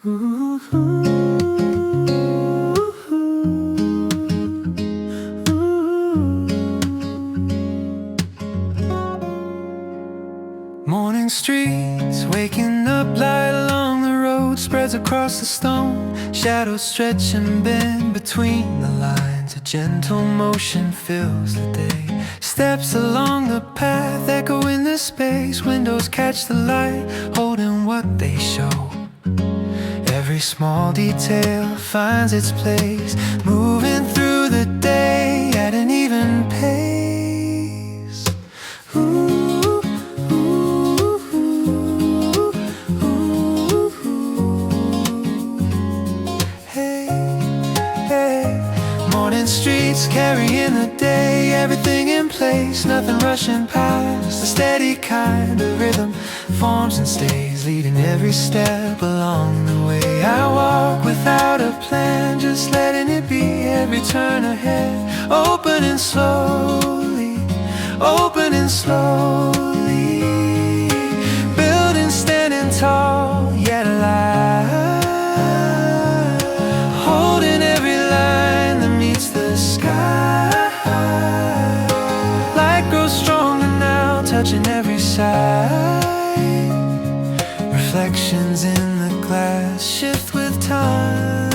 Morning streets, waking up, light along the road spreads across the stone. Shadows stretch and bend between the lines. A gentle motion fills the day. Steps along the path echo in the space. Windows catch the light, holding what they show. Every small detail finds its place, moving through the day at an even pace. Ooh, ooh, ooh, ooh, hey, hey. Morning streets carrying the day, everything in place, nothing rushing past. A steady kind of rhythm forms and stays, leading every step along the way. I walk without a plan, just letting it be. Every turn ahead, opening slowly, opening slowly. Buildings standing tall, yet alive, holding every line that meets the sky. Light grows stronger now, touching every side. Reflections in the glass shift with time.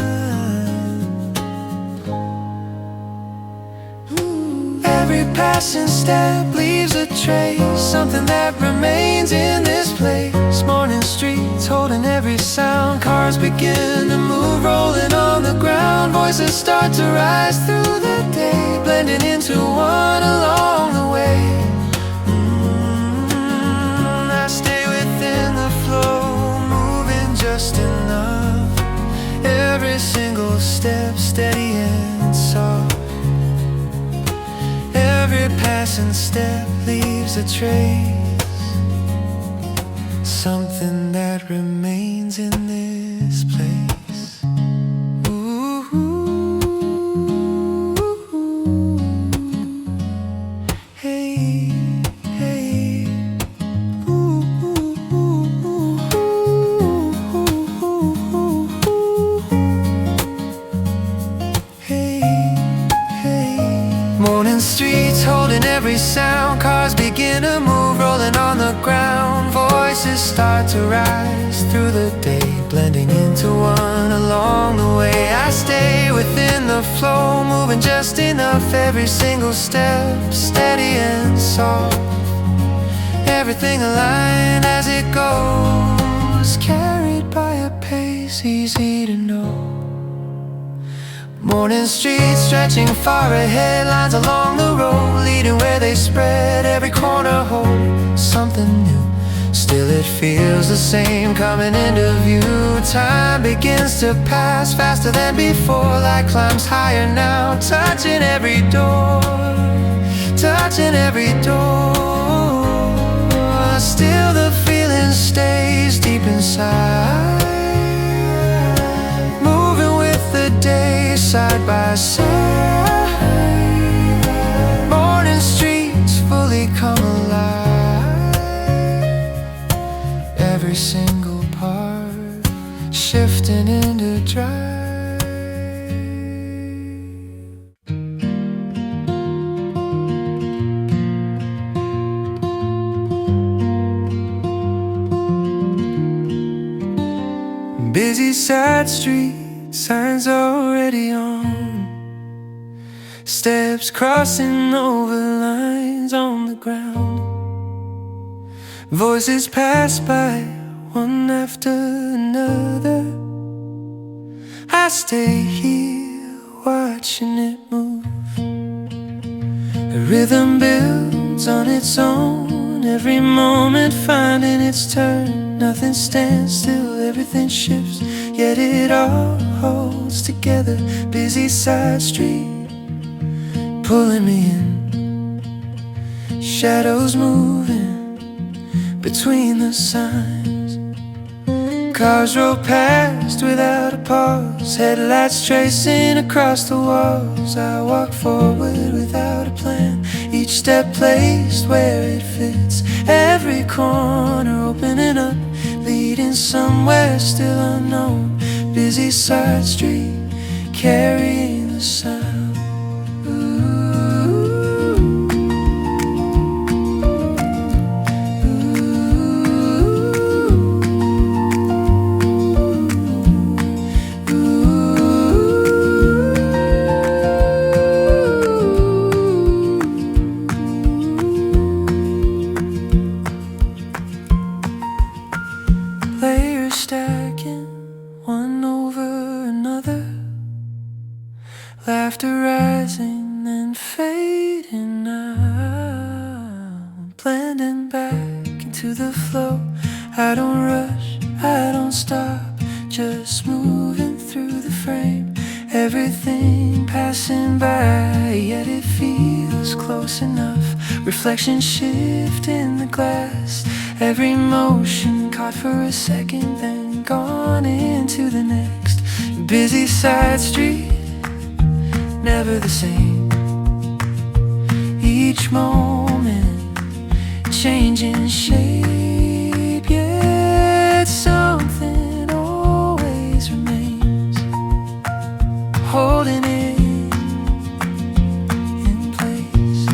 Every passing step leaves a trace, something that remains in this place. Morning streets holding every sound, cars begin to move, rolling on the ground. Voices start to rise through the day, blending into one along the way. I stay within the flow, just enough. Every single step steady and soft. Every passing step leaves a trace, something that remains in this place. Ooh, hey, hey. Morning streets holding every sound, cars begin to move, rolling on the ground. Voices start to rise through the day, blending into one along the way. I stay within the flow, moving just enough. Every single step steady and soft. Everything aligned as it goes, carried by a pace easy to know. Morning streets stretching far ahead, lines along the road leading where they spread. Every corner holds something new, still it feels the same coming into view. Time begins to pass faster than before, light climbs higher now, touching every door, touching every door. Still the feeling stays deep inside, moving with the day side by side. Morning streets fully come alive, every single part shifting into drive. Busy side street, signs already on, steps crossing over lines on the ground. Voices pass by, one after another. I stay here, watching it move. The rhythm builds on its own, every moment finding its turn. Nothing stands still, everything shifts, yet it all holds together. Busy side street, pulling me in. Shadows moving between the signs. Cars roll past without a pause, headlights tracing across the walls. I walk forward without a plan, each step placed where it fits. Every corner opening up, leading somewhere still unknown. busy side street, carrying the sound. Layers stacking one over another, laughter rising and fading out, blending back into the flow. I don't rush, I don't stop, just moving through the frame. Everything passing by, yet it feels close enough. Reflection shift in the glass, every motion caught for a second, then gone into the next. Busy side street, never the same. Each moment changing shape, yet something always remains, holding it in place.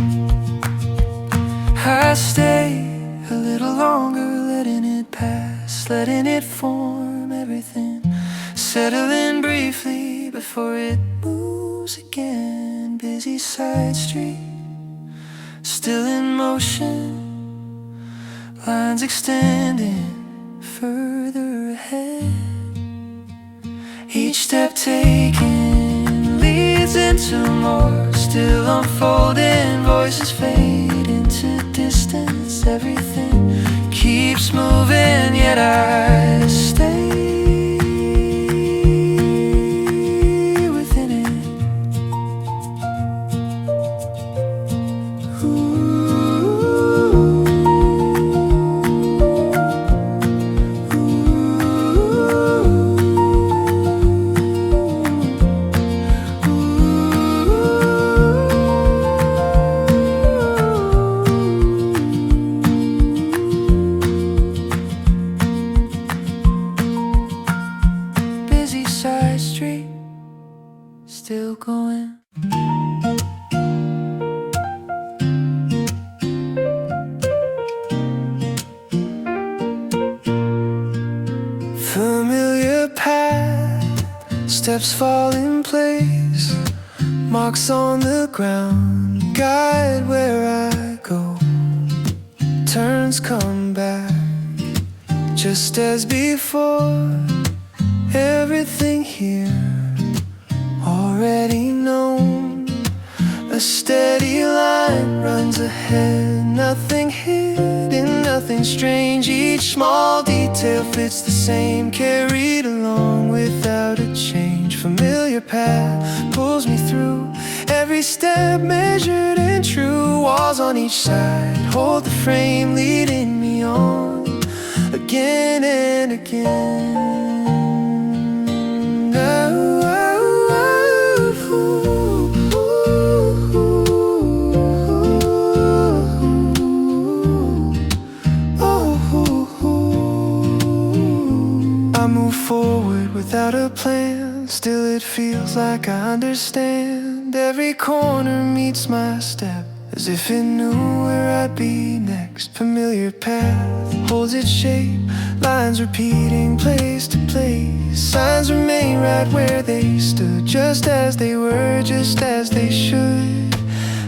I stay a little longer, letting it pass, letting it form everything, settling briefly before it moves again. Busy side street, still in motion, lines extending further ahead. Each step taken leads into more, still unfolding, voices fade into distance. Everything keeps moving, yet I stay within it. Busy side street, still going. Familiar path, steps fall in place, marks on the ground guide where I go. Turns come back, just as before. Everything here already known. A steady line runs ahead, nothing hidden, nothing strange. Each small detail fits the same, carried along without a change. Familiar path pulls me through, every step measured and true. Walls on each side hold the frame, leading me on again and again. I move forward without a plan, still it feels like I understand. Every corner meets my step, as if it knew where I'd be next. Familiar path holds its shape, lines repeating place to place. Signs remain right where they stood, just as they were, just as they should.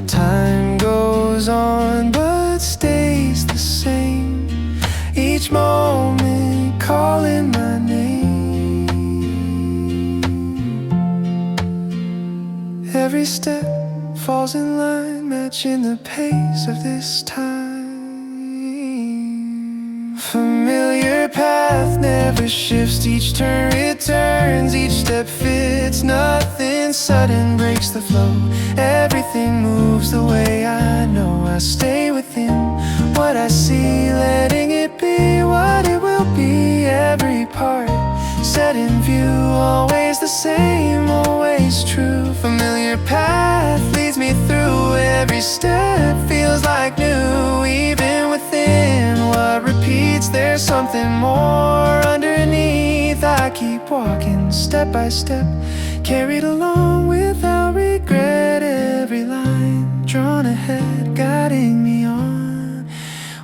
Time goes on but stays the same, each moment calling my name. Every step falls in line, matching the pace of this time. Familiar path never shifts, each turn returns, each step fits. Nothing sudden breaks the flow, everything moves the way I know. I stay within what I see, letting it be what it will be. Every part set in view, always the same, always true. Familiar path leads me through, every step feels like new. Even within what repeats, there's something more underneath. I keep keep walking step by step, carried along without regret. Every line drawn ahead, guiding me on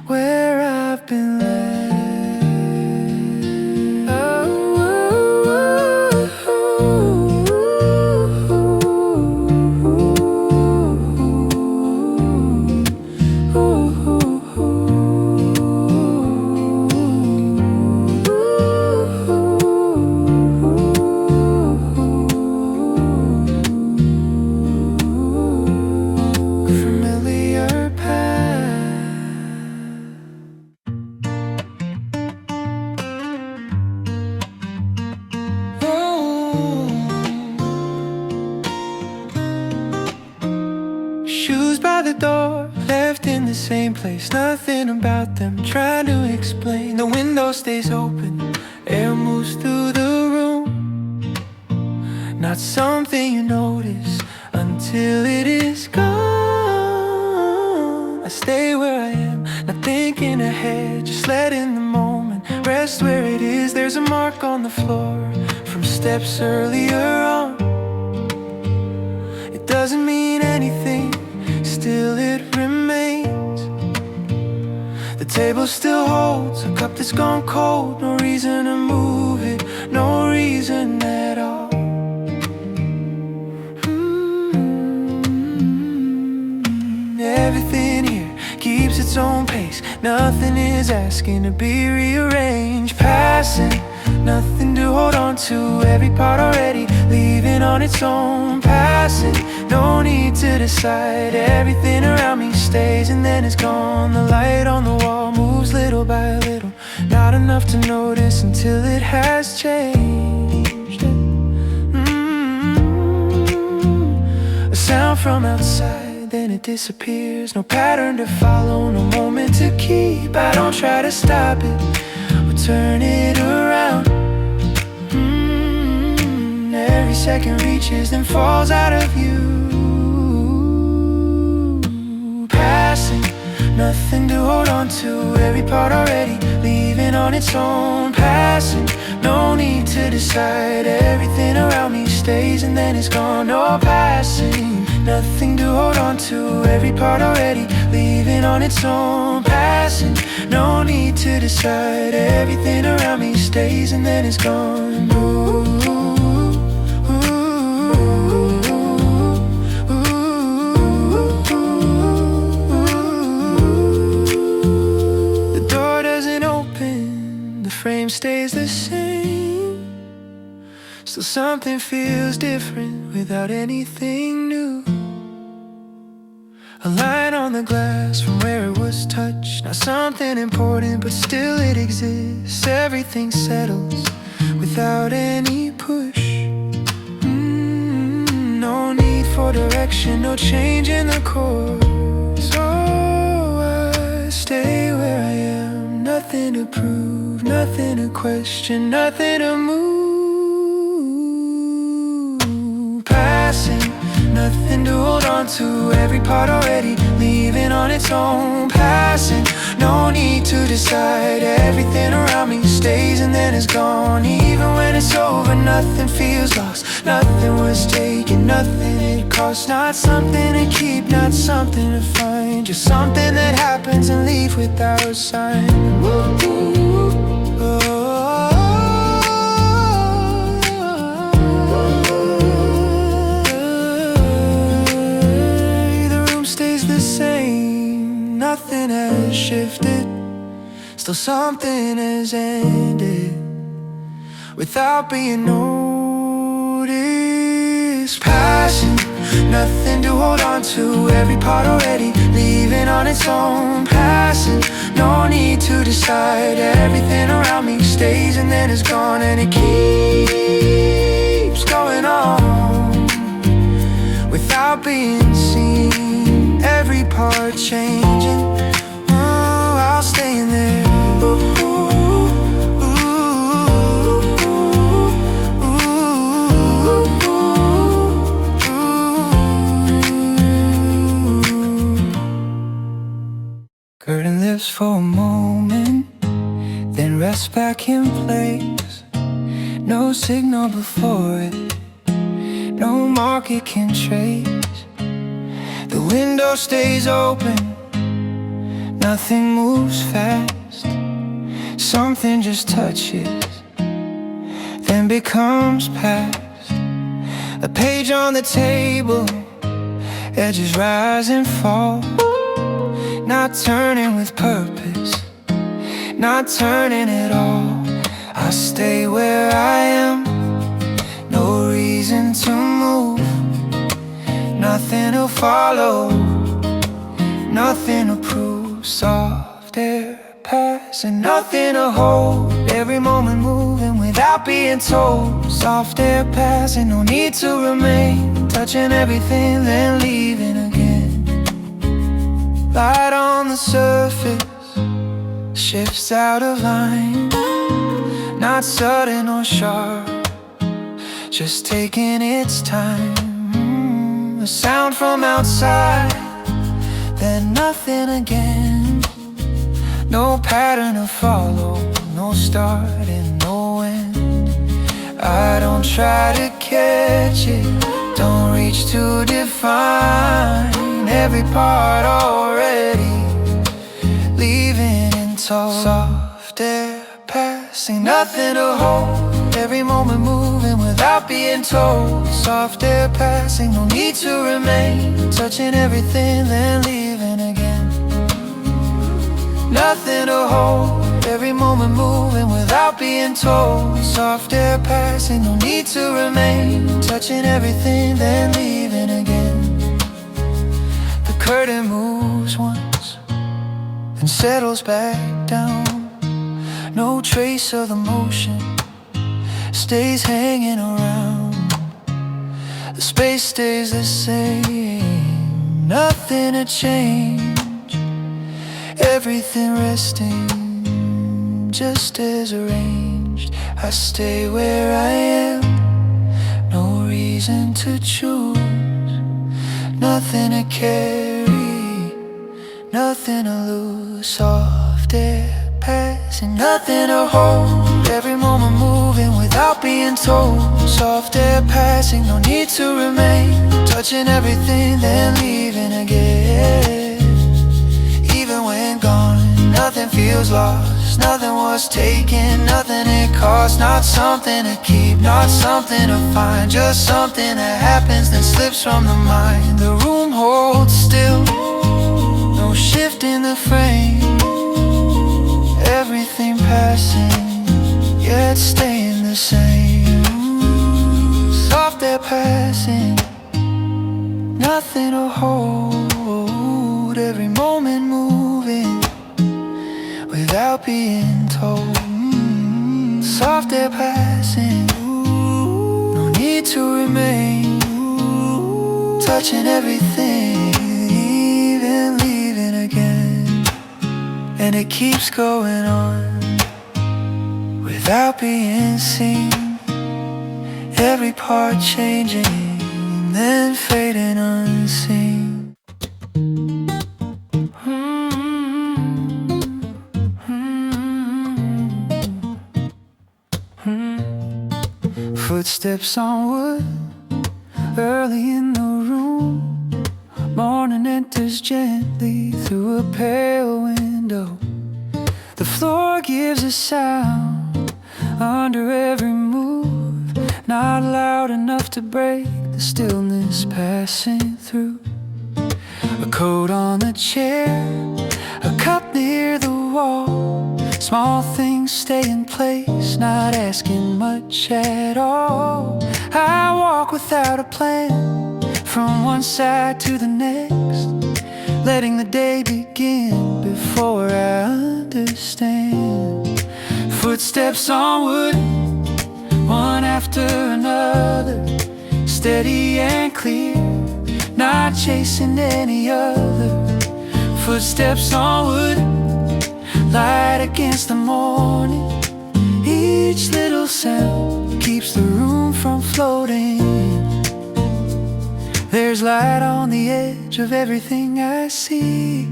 where I've been led. Shoes by the door, left in the same place. Nothing about them, trying to explain. The window stays open, air moves through the room. Not something you notice until it is gone. I stay where I am, not thinking ahead, just letting the moment rest where it is. There's a mark on the floor from steps earlier on. It doesn't mean anything, still it remains. The table still holds a cup that's gone cold. No reason to move it, no reason at all. Everything here keeps its own pace. Nothing is asking to be rearranged. Passing, nothing to hold on to. Every part already leaving on its own. Passing, no need to decide. Everything around me stays and then it's gone. The light on the wall moves little by little, not enough to notice until it has changed. A sound from outside, then it disappears. No pattern to follow, no moment to keep. I don't try to stop it or turn it around. Every second reaches then falls out of view. Passing, nothing to hold on to. Every part already leaving on its own. Passing, no need to decide. Everything around me stays and then it's gone. No passing, nothing to hold on to. Every part already leaving on its own. Passing, no need to decide. Everything around me stays and then it's gone. Ooh. Frame stays the same. Still something feels different without anything new. A line on the glass from where it was touched. Not something important, but still it exists. Everything settles without any push. No need for direction, no change in the course. Oh, I stay where I am. Nothing to prove, nothing to question, nothing to move. Passing, nothing to hold on to. Every part already leaving on its own. Passing, no need to decide. Everything around me stays and then it's gone. Even when it's over, nothing feels lost. Nothing was taken, nothing it cost. Not something to keep, not something to find. Just something that happens and leave without a sign. The room stays the same, nothing has shifted. Still something has ended without being noticed. Passing, nothing to hold on to. Every part already leaving on its own. Passing, no need to decide. Everything around me stays and then it's gone. And it keeps going on without being seen. Every part changing. Oh, I'll stay in there. Curtain lifts for a moment, then rests back in place. no signal before it, no market can trace. The window stays open, nothing moves fast. Something just touches, then becomes past. A page on the table, edges rise and fall. Not turning with purpose, not turning at all. I stay where I am, no reason to move. Nothing to follow, nothing to prove. Soft air passing, nothing to hold. Every moment moving without being told. Soft air passing, no need to remain. Touching everything, then leaving again. Light on the surface shifts out of line, not sudden or sharp, just taking its time. A sound from outside, then nothing again. No pattern to follow, no start and no end. I don't try to catch it, don't reach to define every part already, leaving in tow. Soft air passing, nothing to hold. Every moment moving without being told. Soft air passing, no need to remain. Touching everything, then leaving again. Nothing to hold. Every moment moving without being told. Soft air passing, no need to remain. Touching everything, then leaving again. The curtain moves once, then settles back down. No trace of the motion stays hanging around. The space stays the same, nothing to change. Everything resting just as arranged. I stay where I am, no reason to choose. Nothing to carry, nothing to lose. Soft air passing, nothing to hold. Every moment moving without being told. Soft air passing, no need to remain. Touching everything, then leaving again. Even when gone, nothing feels lost. Nothing was taken, nothing it cost. Not something to keep, not something to find. Just something that happens, then slips from the mind. The room holds still, no shift in the frame. Everything passing, yet staying the same. Soft air passing, nothing to hold. Every moment moving without being told. Soft air passing, no need to remain. Touching everything, even leaving again. And it keeps going on without being seen. Every part changing, then fading unseen. Footsteps on wood, early in the room. Morning enters gently through a pale window. The floor gives a sound under every move, not loud enough to break the stillness passing through. A coat on the chair, a cup near the wall. Small things stay in place, not asking much at all. I walk without a plan, from one side to the next, letting the day begin before I understand. Footsteps on wood, one after another, steady and clear, not chasing any other. Footsteps on wood, light against the morning. Each little sound keeps the room from floating. There's light on the edge of everything I see.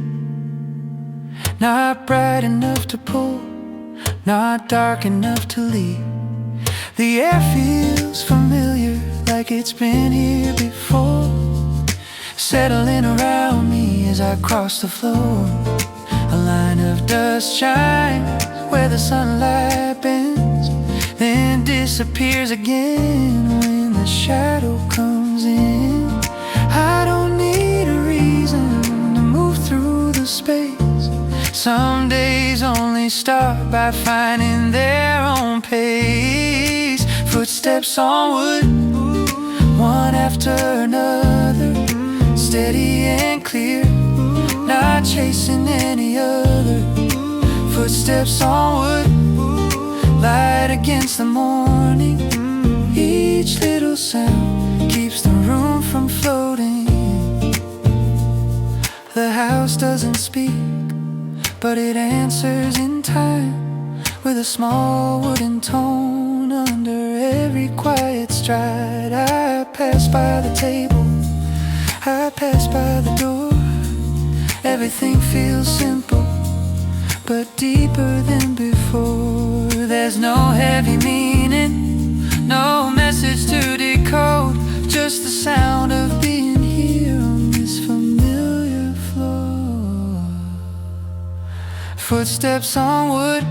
Not bright enough to pull, not dark enough to leave. The air feels familiar, like it's been here before, settling around me as I cross the floor. A line of dust shines where the sunlight bends, then disappears again when the shadow comes in. I don't need a reason to move through the space. Some days only start by finding their own pace. Footsteps on wood, one after another, steady and clear, not chasing any other. Footsteps on wood, light against the morning. Each little sound keeps the room from floating. The house doesn't speak, but it answers in time, with a small wooden tone under every quiet stride. I pass by the table, I pass by the door. Everything feels simple, but deeper than before. There's no heavy meaning, no message to decode, just the sound of being here on this familiar floor. Footsteps on wood,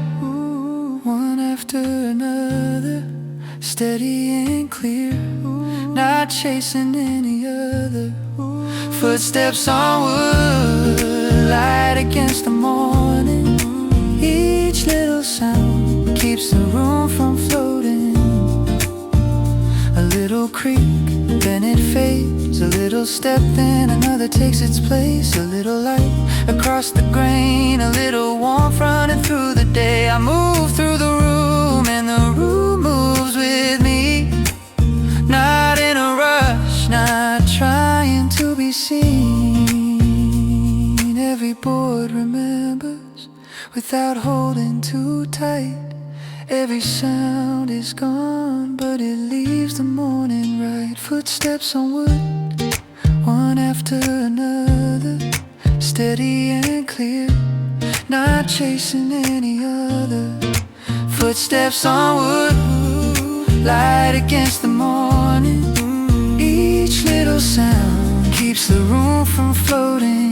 one after another, steady and clear, not chasing any other. Footsteps on wood, light against the morning. Each little sound keeps the room from floating. A little creak, then it fades. A little step, then another takes its place. A little light across the grain, a little warmth running through the day. I move through the room and the room moves with me. Not in a rush, not trying to be seen. Every board remembers without holding too tight. Every sound is gone, but it leaves the morning right. Footsteps on wood, one after another, steady and clear, not chasing any other. Footsteps on wood, light against the morning. Each little sound keeps the room from floating.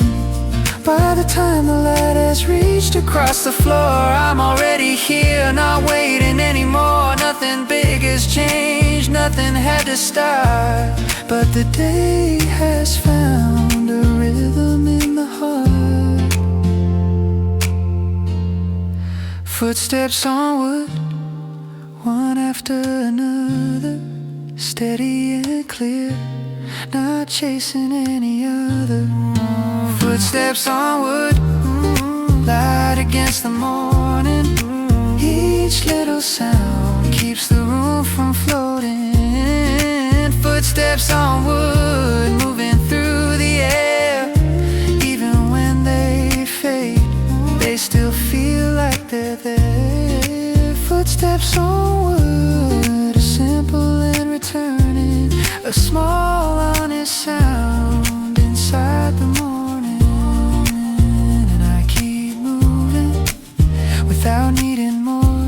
By the time the light has reached across the floor, I'm already here, not waiting anymore. Nothing big has changed, nothing had to start, but the day has found a rhythm in the heart. Footsteps on wood, one after another, steady and clear, not chasing any other. Footsteps on wood, light against the morning. Each little sound keeps the room from floating. Footsteps on wood, moving through the air. Even when they fade, they still feel like they're there. Footsteps on wood, a simple and returning, a small honest sound inside the morning. Without needing more,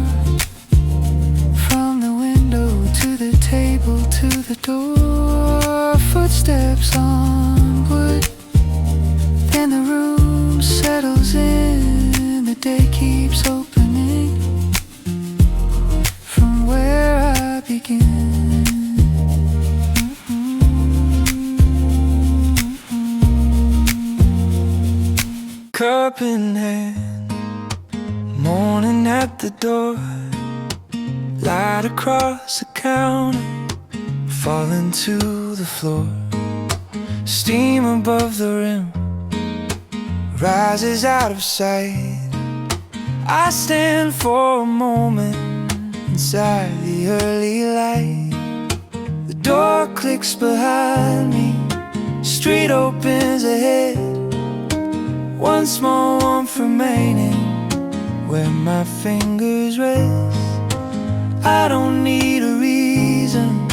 from the window to the table to the door. Footsteps on wood, then the room settles in. The day keeps opening from where I begin. Cup in hand, morning at the door, light across the counter, falling to the floor. Steam above the rim rises out of sight. I stand for a moment inside the early light. The door clicks behind me, street opens ahead. One small warmth remaining where my fingers rest. I don't need a reason,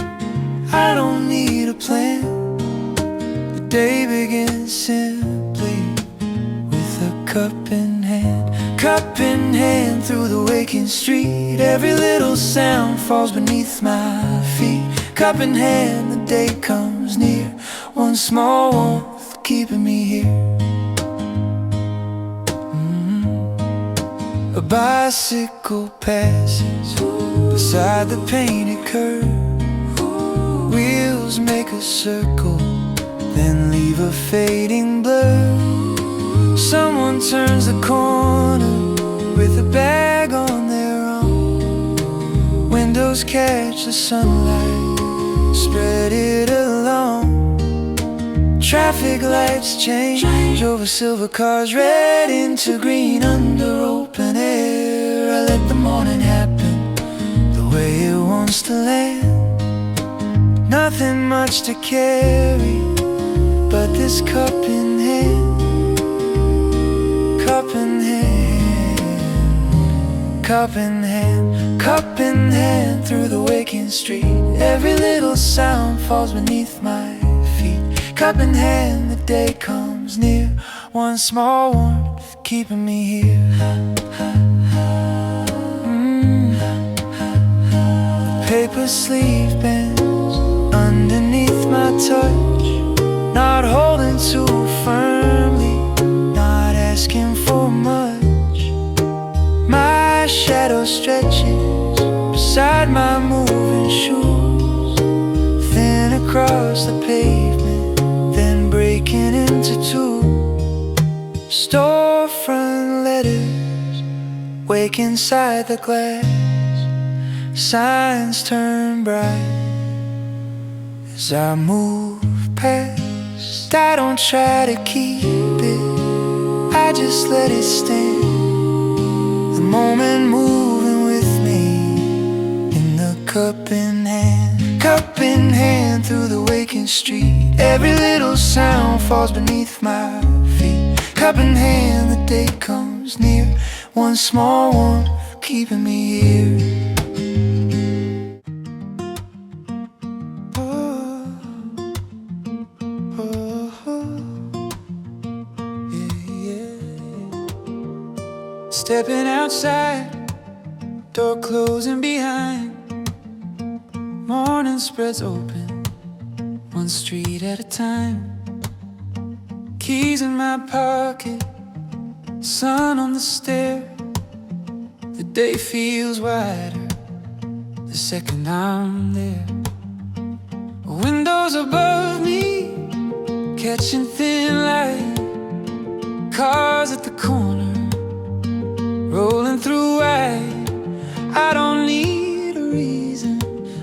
I don't need a plan. The day begins simply with a cup in hand. Cup in hand through the waking street. Every little sound falls beneath my feet. Cup in hand, the day comes near. One small warmth keeping me here. A bicycle passes beside the painted curb. Wheels make a circle, then leave a fading blur. Someone turns the corner with a bag on their arm. Windows catch the sunlight, spread it along. Traffic lights change over silver cars, red into green under open air. I let the morning happen the way it wants to land. Nothing much to carry but this cup in hand. Cup in hand, cup in hand, cup in hand through the waking street. Every little sound falls beneath my feet. Cup in hand, the day comes near. One small warmth keeping me here. The paper sleeve bends underneath my touch, not holding too firmly, not asking for much. My shadow stretches beside my moving shoes, thin across the pavement, then breaking into two. Storefront letters wake inside the glass. Signs turn bright as I move past. I don't try to keep it, I just let it stand. The moment moving with me in the cup in hand. Cup in hand through the waking street. Every little sound falls beneath my feet. Cup in hand, the day comes near. One small warmth keeping me here. Stepping outside, door closing behind. Morning spreads open, one street at a time. Keys in my pocket, sun on the stair. The day feels wider the second I'm there. Windows above me, catching thin light. Cars at the corner, rolling through wide. I don't need a reason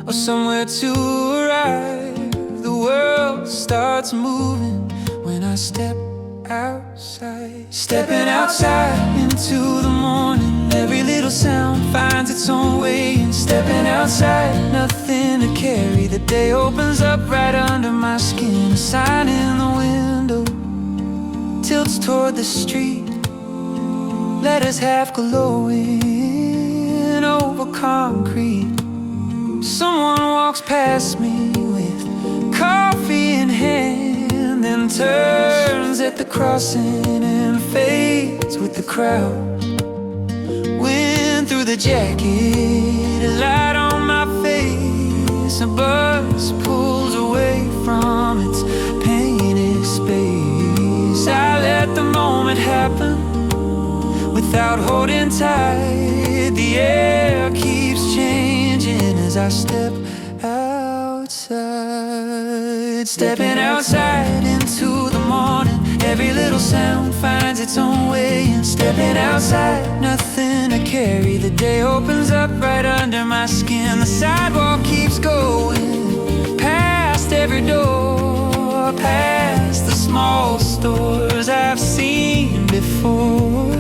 or somewhere to arrive. The world starts moving when I step outside. Stepping outside into the morning, every little sound finds its own way. And stepping outside, nothing to carry. The day opens up right under my skin. A sign in the window tilts toward the street, letters half glowing over concrete. Someone walks past me with coffee in hand, then turns at the crossing and fades with the crowd. Wind through the jacket, a light on my face. A bus pulls away from its painted space. I let the moment happen without holding tight. The air keeps changing as I step outside. Stepping outside into the morning, every little sound finds its own way. And stepping outside, nothing to carry. The day opens up right under my skin. The sidewalk keeps going past every door, past the small stores I've seen before.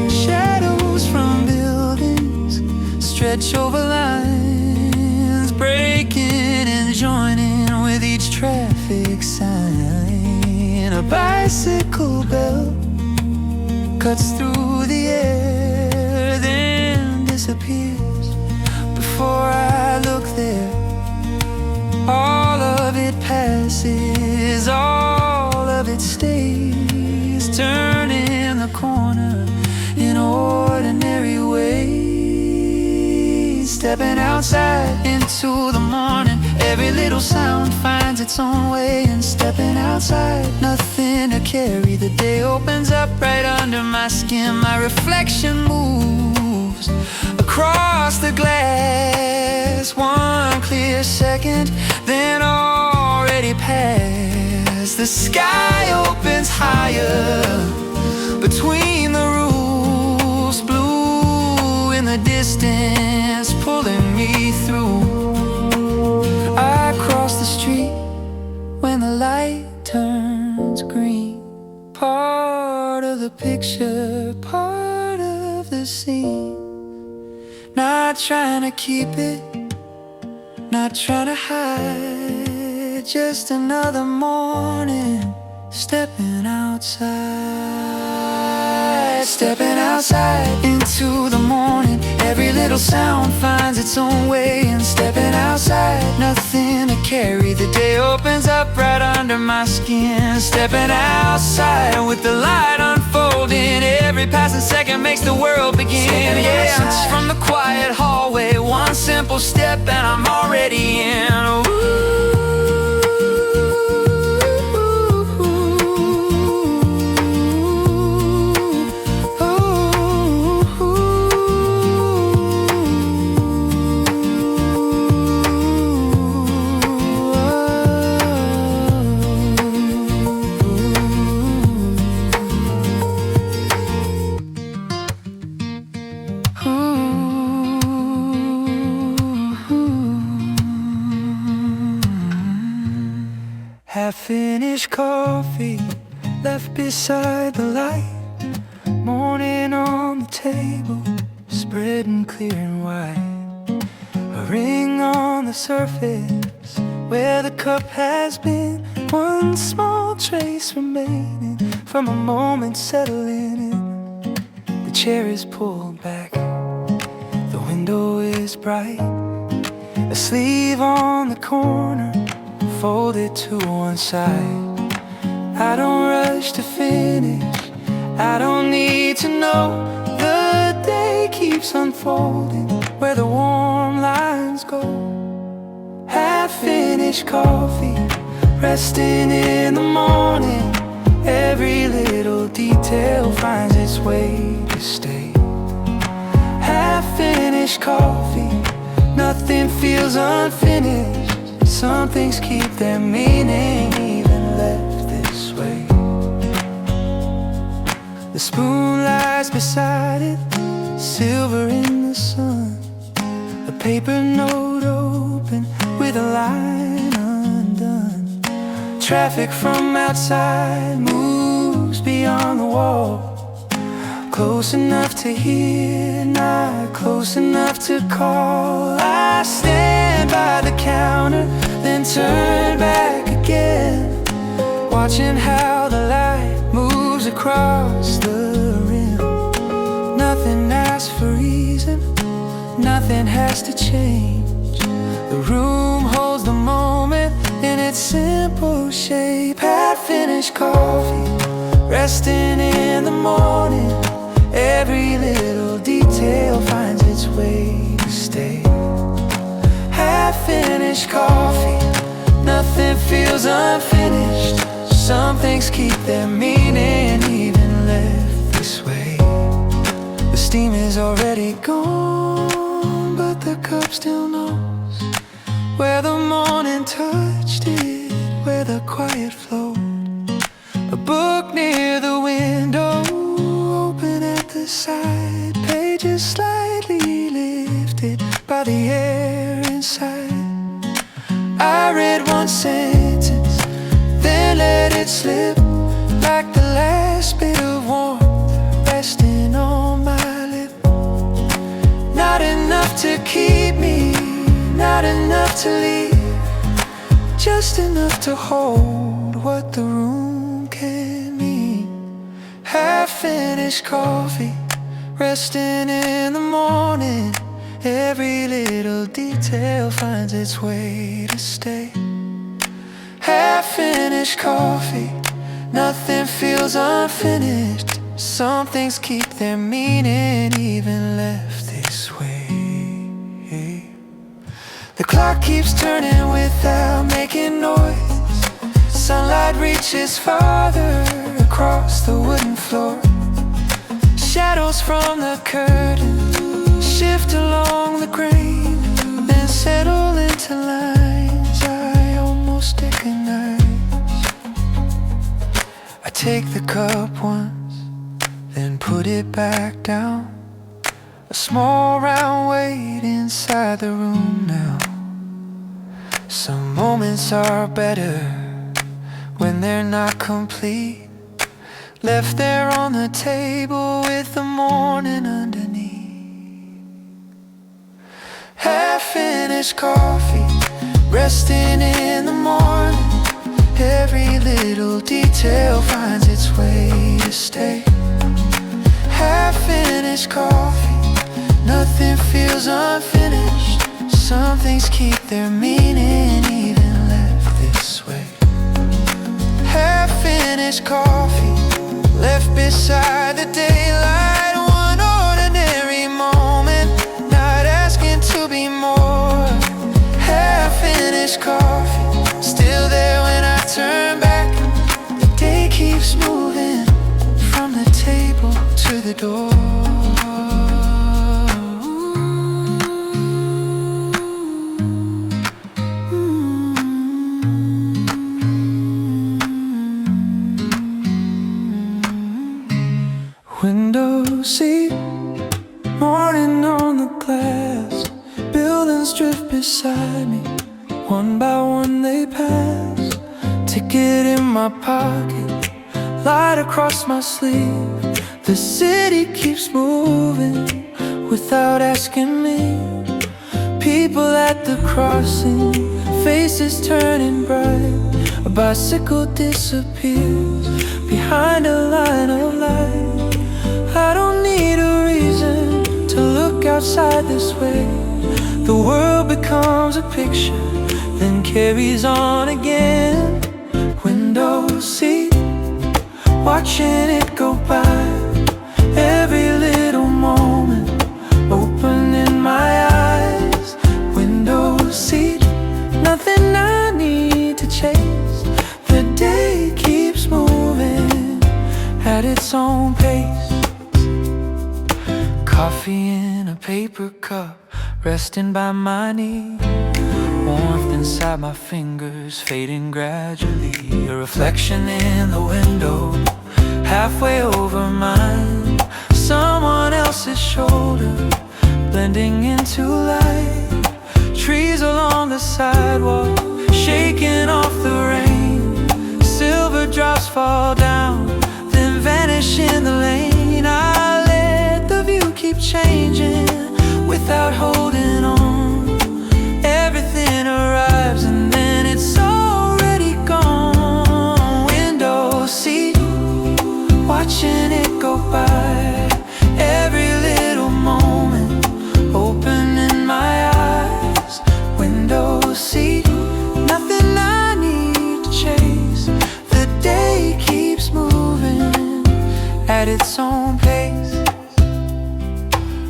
Shadows from buildings stretch over lines, breaking and joining with each traffic sign. A bicycle belt cuts through the air, then disappears before I look there. All of it passes, all of it stays, turning the corner in ordinary ways. stepping outside into the morning. Every little sound finds its own way, and stepping outside, nothing to carry. The day opens up right under my skin. My reflection moves across the glass. One clear second, then already past. The sky opens higher between the roofs, blue in the distance, pulling me through. I cross the street when the light turns green. Part of the picture, part of the scene. Not trying to keep it, not trying to hide. Just another morning, stepping outside. Stepping outside into the morning. Every little sound finds its own way, and stepping outside, nothing to carry. The day opens up right under my skin. Stepping outside with the light unfolding. Every passing second makes the world begin. Yeah, from the quiet hallway, one simple step and I'm already in. Ooh. Half-finished coffee left beside the light. Morning on the table, spreading clear and white. A ring on the surface where the cup has been. One small trace remaining from a moment settling in. The chair is pulled back, the window is bright. A sleeve on the corner, folded to one side. I don't rush to finish, I don't need to know. The day keeps unfolding where the warm lines go. Half-finished coffee, resting in the morning. Every little detail finds its way to stay. Half-finished coffee, nothing feels unfinished. Some things keep their meaning even left this way. The spoon lies beside it, silver in the sun. A paper note open with a line undone. Traffic from outside moves beyond the wall. Close enough to hear, not close enough to call. I stand by the counter, then turn back again, watching how the light moves across the rim. Nothing asks for reason, nothing has to change. The room holds the moment in its simple shape. Half-finished coffee, resting in the morning. Every little detail finds its way to stay. Half-finished coffee, nothing feels unfinished. Some things keep their meaning even left this way. The steam is already gone, but the cup still knows where the morning touched it, where the quiet flowed. A book near the window, open at the side, pages slightly lifted by the air inside. I read one sentence, then let it slip, like the last bit of warmth resting on my lip. Not enough to keep me, not enough to leave, just enough to hold what the room can mean. Half-finished coffee, resting in the morning. Every little detail finds its way to stay. Half-finished coffee, nothing feels unfinished. Some things keep their meaning even left this way. The clock keeps turning without making noise. Sunlight reaches farther across the wooden floor. Shadows from the curtain shift along the grain, then settle into lines I almost recognize. I take the cup once, then put it back down. A small round weight inside the room now. Some moments are better when they're not complete, left there on the table with the morning underneath. Half-finished coffee, resting in the morning. Every little detail finds its way to stay. Half-finished coffee, nothing feels unfinished. Some things keep their meaning even left this way. Half-finished coffee, left beside the daylight. One ordinary moment, not asking to be more. Half-finished coffee, still there when I turn back. The day keeps moving from the table to the door. Window seat, morning on the glass. Buildings drift beside me, one by one they pass. Ticket in my pocket, light across my sleeve. The city keeps moving without asking me. People at the crossing, faces turning bright. A bicycle disappears behind a line of light. I don't need a reason to look outside this way. The world becomes a picture, then carries on again. Window seat, watching it go by. Every little moment, opening my eyes. Window seat, nothing I need to chase. The day keeps moving at its own pace. Coffee in a paper cup, resting by my knee. Warmth inside my fingers, fading gradually. A reflection in the window, halfway over mine. Someone else's shoulder, blending into light. Trees along the sidewalk, shaking off the rain. Silver drops fall down, then vanish in the lane. I let the view keep changing without holding on. Everything arrives and then it's already gone. Window seat, watching it go by. Every little moment, opening my eyes. Window seat, nothing I need to chase. The day keeps moving at its own pace.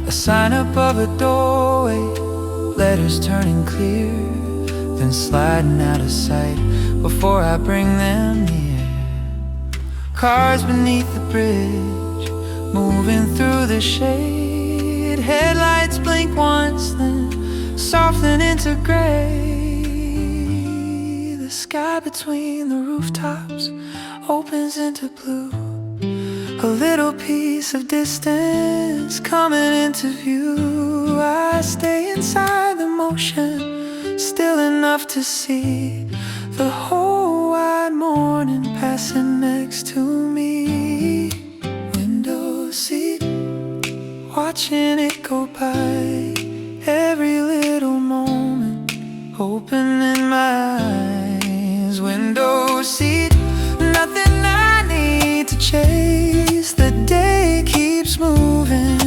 A sign above a doorway, letters turning clear, then sliding out of sight before I bring them near. Cars beneath the bridge, moving through the shade. Headlights blink once, then soften into gray. The sky between the rooftops opens into blue. A little piece of distance coming into view. I stay inside the motion, still enough to see the whole wide morning passing next to me. Window seat, watching it go by. Every little moment, opening my eyes. Window seat, nothing I need to chase. The day keeps moving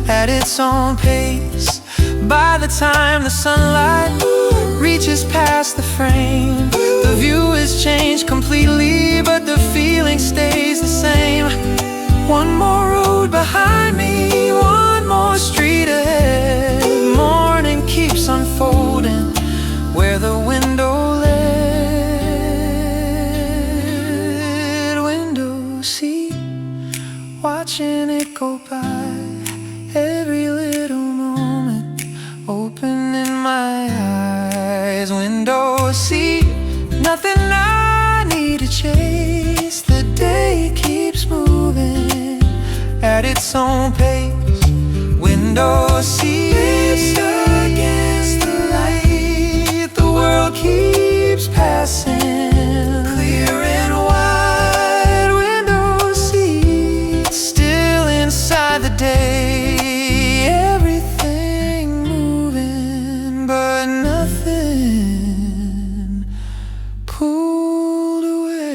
at its own pace. By the time the sunlight reaches past the frame, the view has changed completely, but the feeling stays the same. One more road behind me, one more street ahead. Morning keeps unfolding eyes, window seat. Nothing I need to chase. The day keeps moving at its own pace. Window seat against the light. The world keeps passing, clear and wide. Window seat, still inside the day. Everything moving, but nothing pulled away.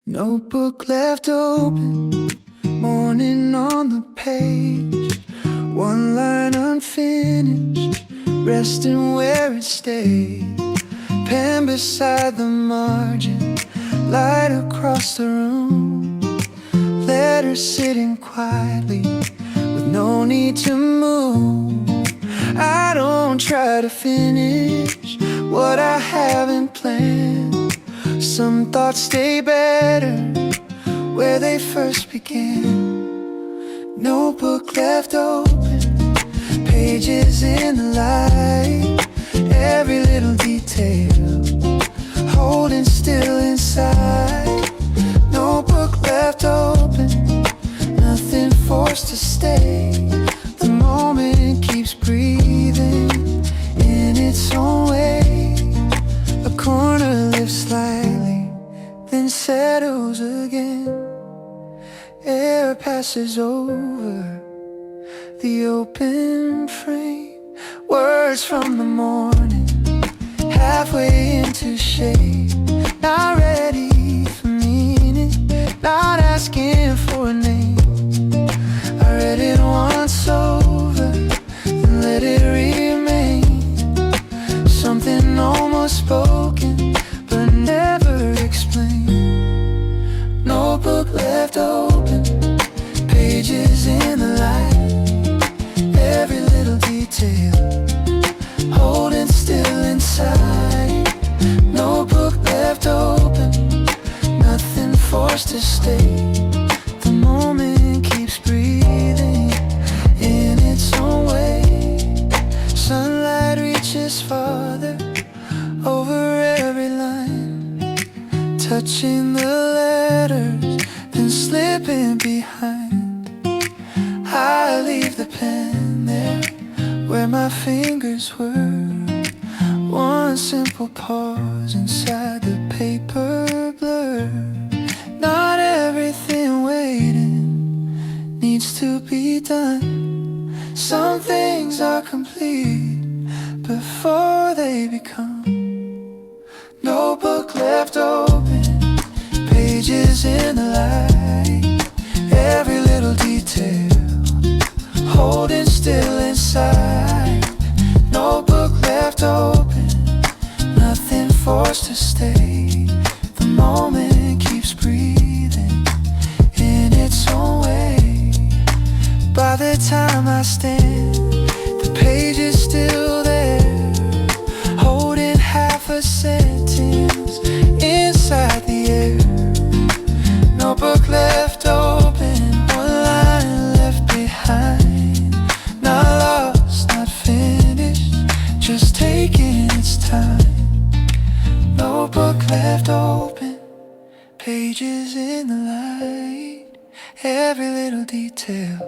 Notebook left open, morning on the page. One line unfinished, resting where it stayed. Pen beside the margin, light across the room. Letters sitting quietly, with no need to move. I don't try to finish what I haven't planned. Some thoughts stay better where they first began. Notebook left open, pages in the light. Every little detail holding still inside. Notebook left open, nothing forced to stay. The moment keeps breathing in its own way. A corner lifts slightly, then settles again. Air passes over the open frame. Words from the morning, halfway into shade. Not ready for meaning, not asking for a name. I read it once over, then let it remain. Something almost spoken, but never explained. Notebook left open, pages in the light. Every little detail holding still inside. Notebook left open, nothing forced to stay. The moment keeps breathing in its own way. Sunlight reaches farther over every line, touching the letters, then slipping behind. I leave the pen there where my fingers were. One simple pause inside the paper blur. Not everything waiting needs to be done. Some things are complete before they become. Notebook left open, pages in the light. Every little detail holding still inside. Notebook left open, nothing forced to stay. The moment keeps breathing in its own way. By the time I stand, the page is still there, holding half a sentence inside the air. Notebook left open, one line left behind. Not lost, not finished, just taking its time. Notebook left open, pages in the light. Every little detail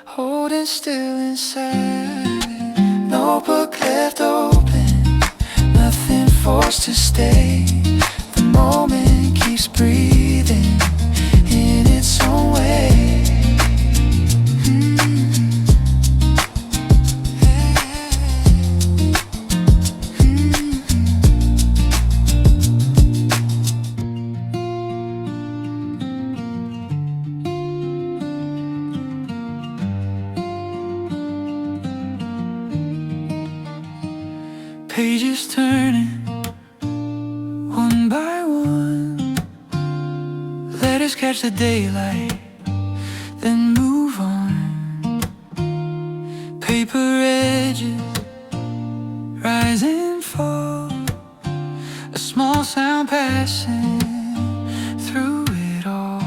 holding still inside. Notebook left open, nothing forced to stay. The moment keeps breathing in its own way. Pages turning one by one. Letters catch the daylight, then move on. Paper edges rise and fall, small sound passing through it all.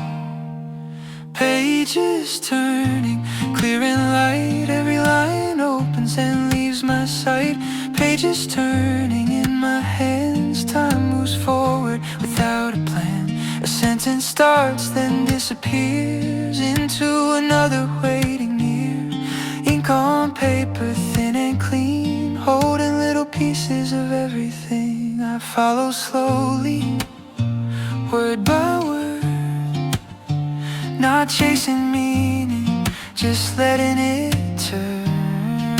Pages turning, clear and light. Every line opens and leaves my sight. Pages turning in my hands. Time moves forward without a plan. A sentence starts then disappears into another waiting near. Ink on paper, thin and clean, holding little pieces of everything. I follow slowly, word by word, not chasing meaning, just letting it turn.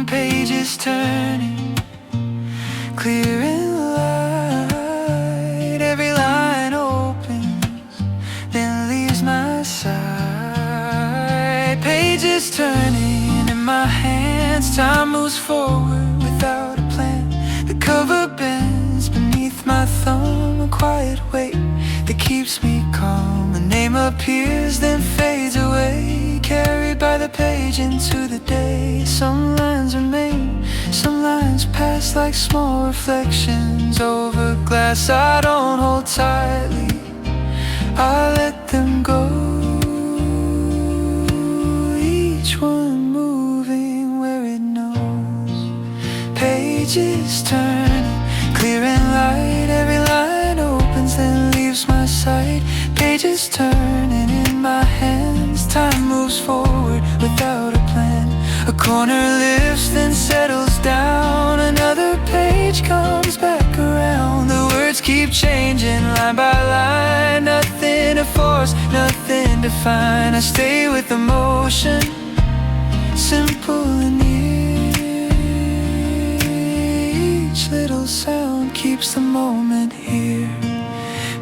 Pages turning, clear and light. Every line opens, then leaves my side. Pages turning in my hands. Time moves forward without a plan. The cover bends beneath my thumb, a quiet weight that keeps me calm. A name appears then fades away, carried by the page into the day. Some lines remain, some lines pass like small reflections over glass I don't hold tightly. I let them go, each one moving where it knows. Pages turning, clear and light. Every line opens then leaves my sight. Pages turning in my hands. Time moves forward without a plan. A corner lifts then settles down. Another page comes back around. The words keep changing line by line. Nothing to force, nothing to find. I stay with the motion, simple and near. Each little sound keeps the moment here.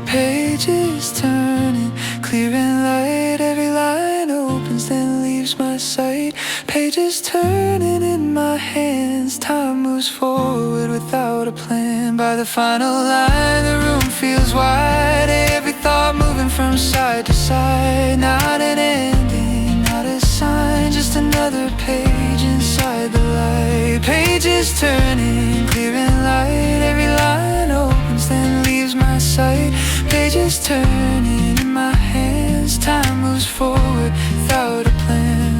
Pages turning, clear and light. Every line opens then leaves my sight. Pages turning in my hands. Time moves forward without a plan. By the final line the room feels wide. Every thought moving from side to side. Not an ending, not a sign, just another page inside the light. Pages turning, clear and light. Every line opens then leaves my sight. Pages turning in my hands. Time moves forward without a plan.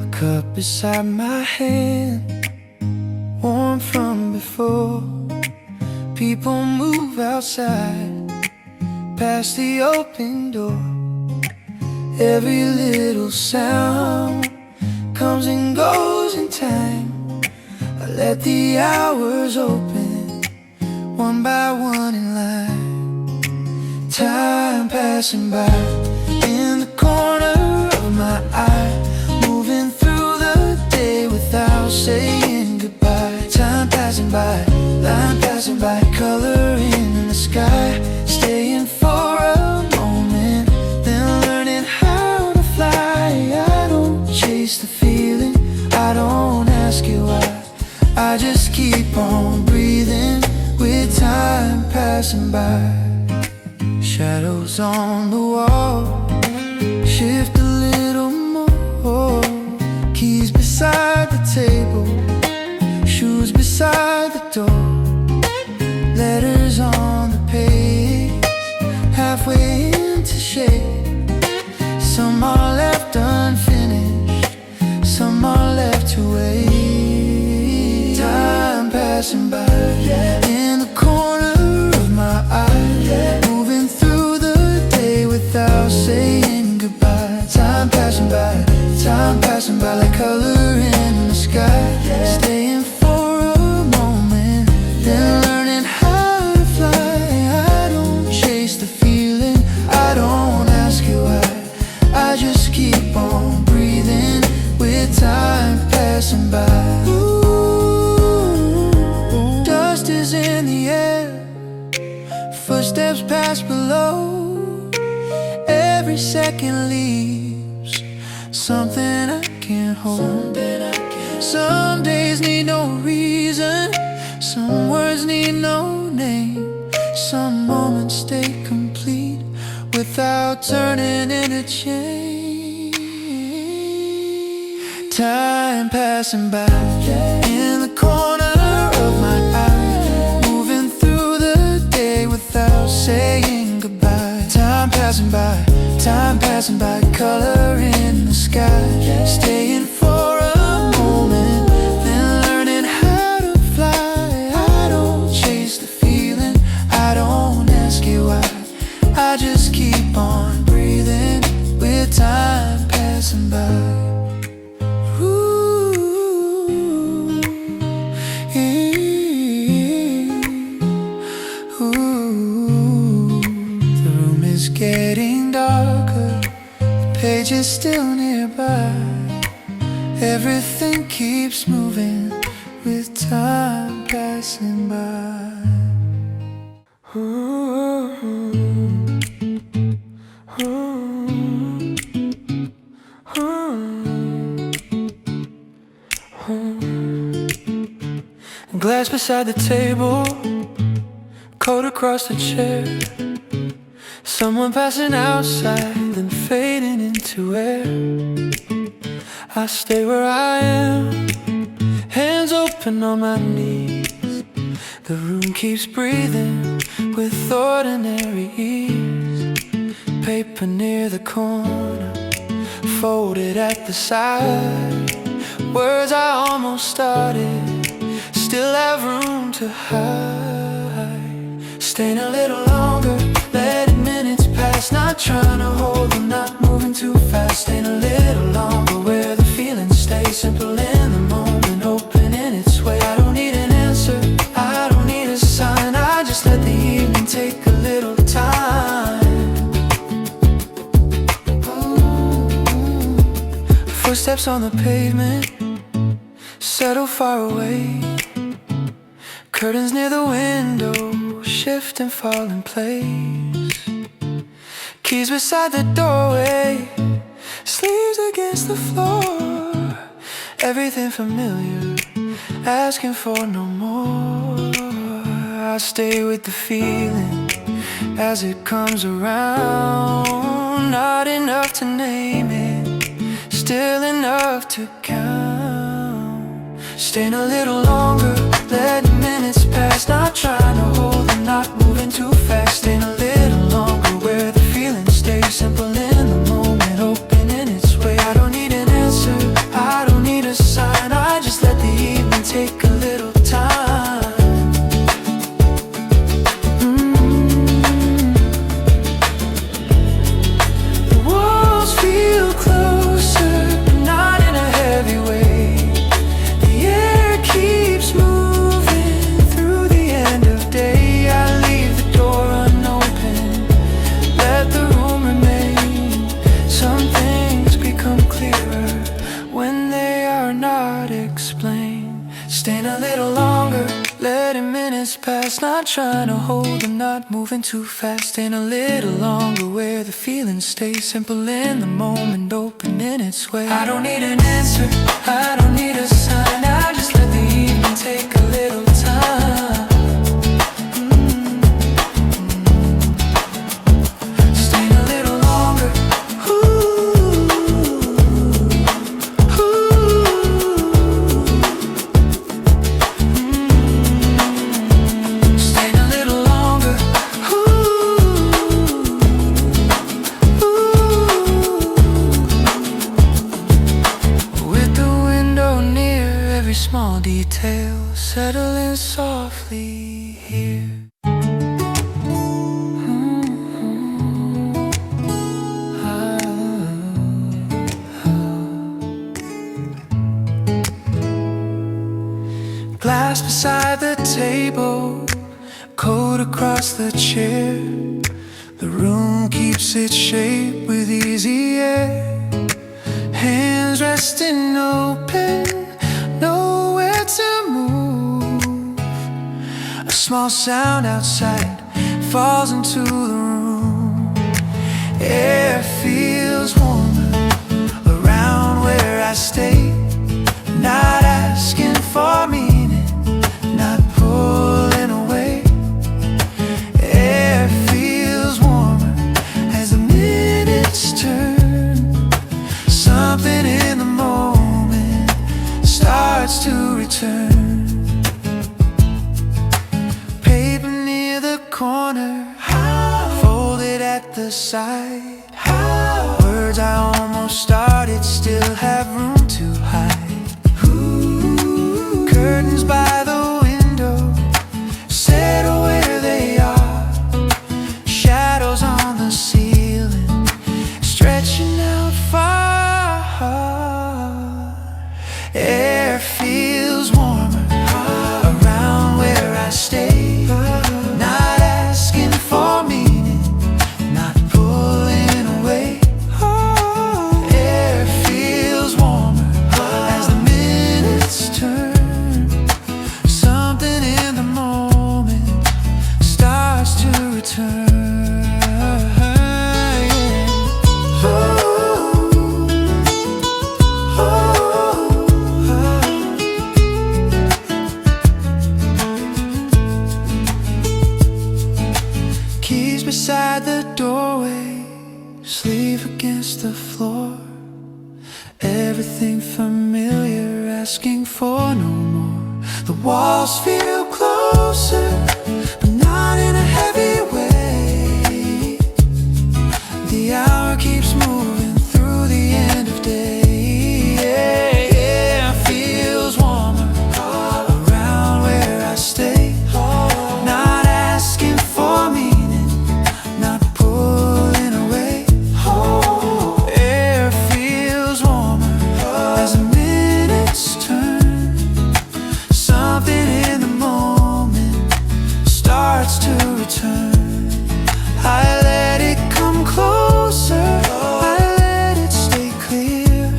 A cup beside my hand, warm from before. People move outside, past the open door. Every little sound comes and goes in time. I let the hours open, one by one in line. Time passing by in the corner of my eye, moving through the day without saying goodbye. Time passing by, line passing by, color in the sky. Staying for a moment, then learning how to fly. I don't chase the feeling, I don't ask you why. I just keep on breathing with time passing by. Shadows on the wall shift a little more. Keys beside the table, shoes beside the door. Letters on the page, halfway into shape. Some are left unfinished, some are left to wait. Time passing by in the corner of my eye, moving through the day without saying goodbye. Time passing by like color in the sky. Staying for a moment, then learning how to fly. I don't chase the feeling, I don't ask you why. I just keep on breathing with time passing by. Ooh, dust is in the air, footsteps pass below. Every second leaves something I can't hold. Some days need no reason, some words need no name. Some moments stay complete with without turning into change. Time passing by in the corner of my eye, moving through the day without saying goodbye. Time passing by, color in the sky, staying for a moment, then learning how to fly. I don't chase the feeling, I don't ask you why, I just keep on breathing with time passing by. Getting darker, the page is still nearby. Everything keeps moving with time passing by. Glass beside the table, coat across the chair. Someone passing outside, then fading into air. I stay where I am, hands open on my knees. The room keeps breathing with ordinary ease. Paper near the corner, folded at the side. Words I almost started, still have room to hide. Staying a little longer, letting minutes pass, not trying to hold them, not moving too fast. Staying a little longer where the feeling stays simple in the moment, open in its way. I don't need an answer, I don't need a sign, I just let the evening take a little time. Footsteps on the pavement settle far away. Curtains near the window shift and fall in place. Keys beside the doorway, sleeves against the floor. Everything familiar, asking for no more. I stay with the feeling as it comes around. Not enough to name it, still enough to count. Staying a little longer, letting minutes pass, not trying to hold them, not moving too fast. Staying a little longer where the feeling stays simple in the moment, open in its way. I don't need an answer, I don't need a sign, I just let the evening take a little time. The walls feel closer, but not in a heavy way. The air keeps moving through the end of day. I leave the door unopened, let the room remain. Some things become clearer when they are not explained. Staying a little longer, letting minutes pass, not trying to hold them, not moving too fast. Staying a little longer where the feeling stays simple in the moment, open in its way. I don't need an answer, I don't need a sign, I just let the evening take a little time. Staying a little longer, staying a little longer, with the window near, every small detail settling softly here. Glass beside the table, coat across the chair. The room keeps its shape with easy air. Hands resting open, nowhere to move. A small sound outside falls into the room. Air feels warmer around where I stay. Not asking for meaning, not pulling away. Air feels warmer as the the sight. Words I almost started still have room to hide. Curtains by the window settle where they are. Shadows on the ceiling stretching out far. Air feels warmer around where I stay. Not asking for meaning, not pulling away. Air feels warmer as the minutes turn. Something in the moment starts to return. Keys beside the doorway, sleeve against the floor. Everything familiar, asking for no more. The walls feel closer, but not in a heavy way. The hour keeps moving through the end of day. Yeah, feels warmer around where I stay. Not asking for meaning, not pulling away. Air feels warmer as the minutes turn. Something in the moment starts to return. I let it come closer, I let it stay clear.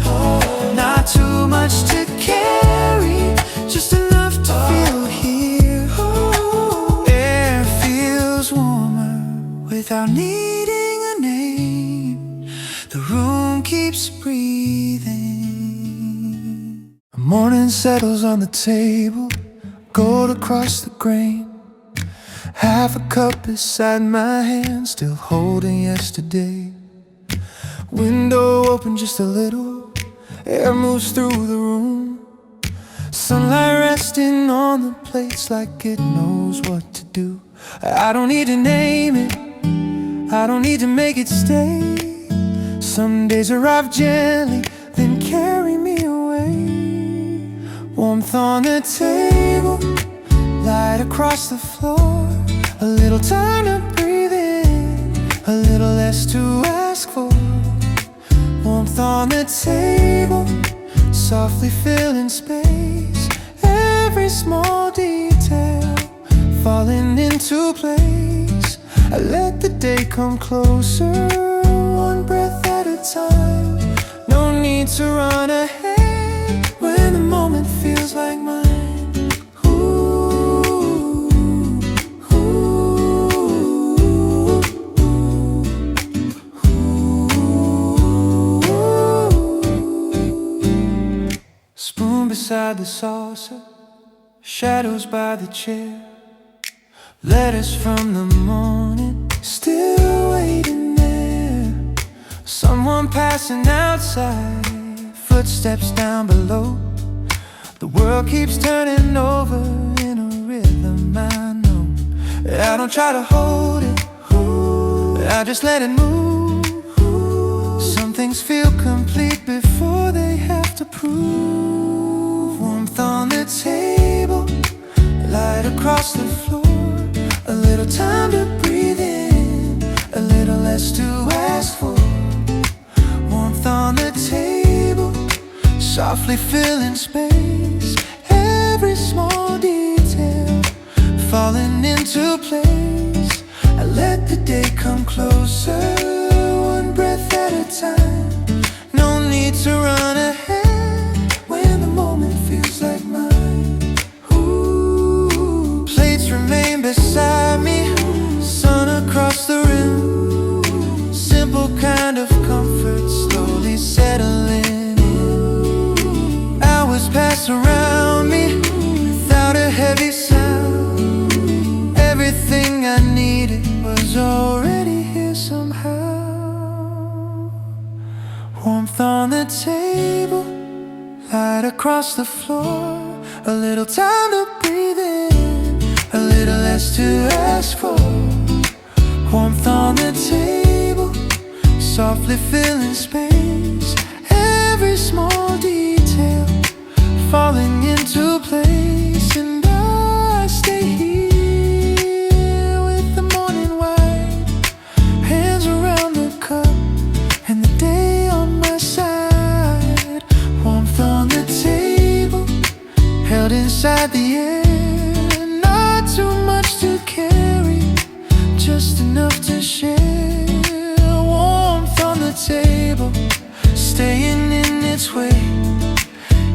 Not too much to carry, just enough to feel here. Air feels warmer without needing a name. The room keeps breathing. Morning settles on the table, gold across the grain. Half a cup beside my hand, still holding yesterday. Window open just a little, air moves through the room. Sunlight resting on the plates like it knows what to do. I don't need to name it, I don't need to make it stay. Some days arrive gently, then carry me away. Warmth on the table, light across the floor. A little time to breathe in, a little less to ask for. Warmth on the table, softly filling space. Every small detail falling into place. I let the day come closer, one breath at a time. No need to run ahead when the moment feels like mine. Spoon beside the saucer, shadows by the chair. Letters from the morning, still waiting there. Someone passing outside, footsteps down below. The world keeps turning over in a rhythm I know. I don't try to hold it, I just let it move. Some things feel complete before they have to prove. Warmth on the table, light across the floor. A little time to breathe in, a little less to ask for. Warmth on the table, softly filling space. Every small detail falling into place. I let the day come closer, one breath at a time. No need to run ahead when the moment feels like mine. Ooh, plates remain beside me, sun across the rim. Simple kind of comfort slowly settling in. Hours pass around me without a heavy sound. Everything I needed was already here somehow. Warmth on the table, light across the floor. A little time to breathe in, a little less to ask for. Warmth on the table, softly filling space, every small detail falling into place. And I stay here with the morning wine, hands around the cup and the day on my side. Warmth on the table, held inside the air. Not too much to carry, just enough to share. Warmth on the table, staying in its way,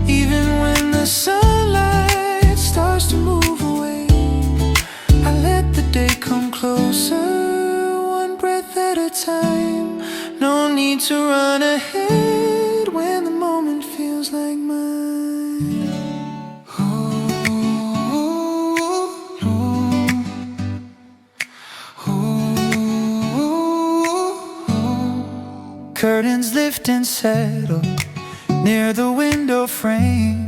even when the sunlight starts to move away. I let the day come closer, one breath at a time. No need to run ahead when the moment feels like mine. Curtains lift and settle near the window frame.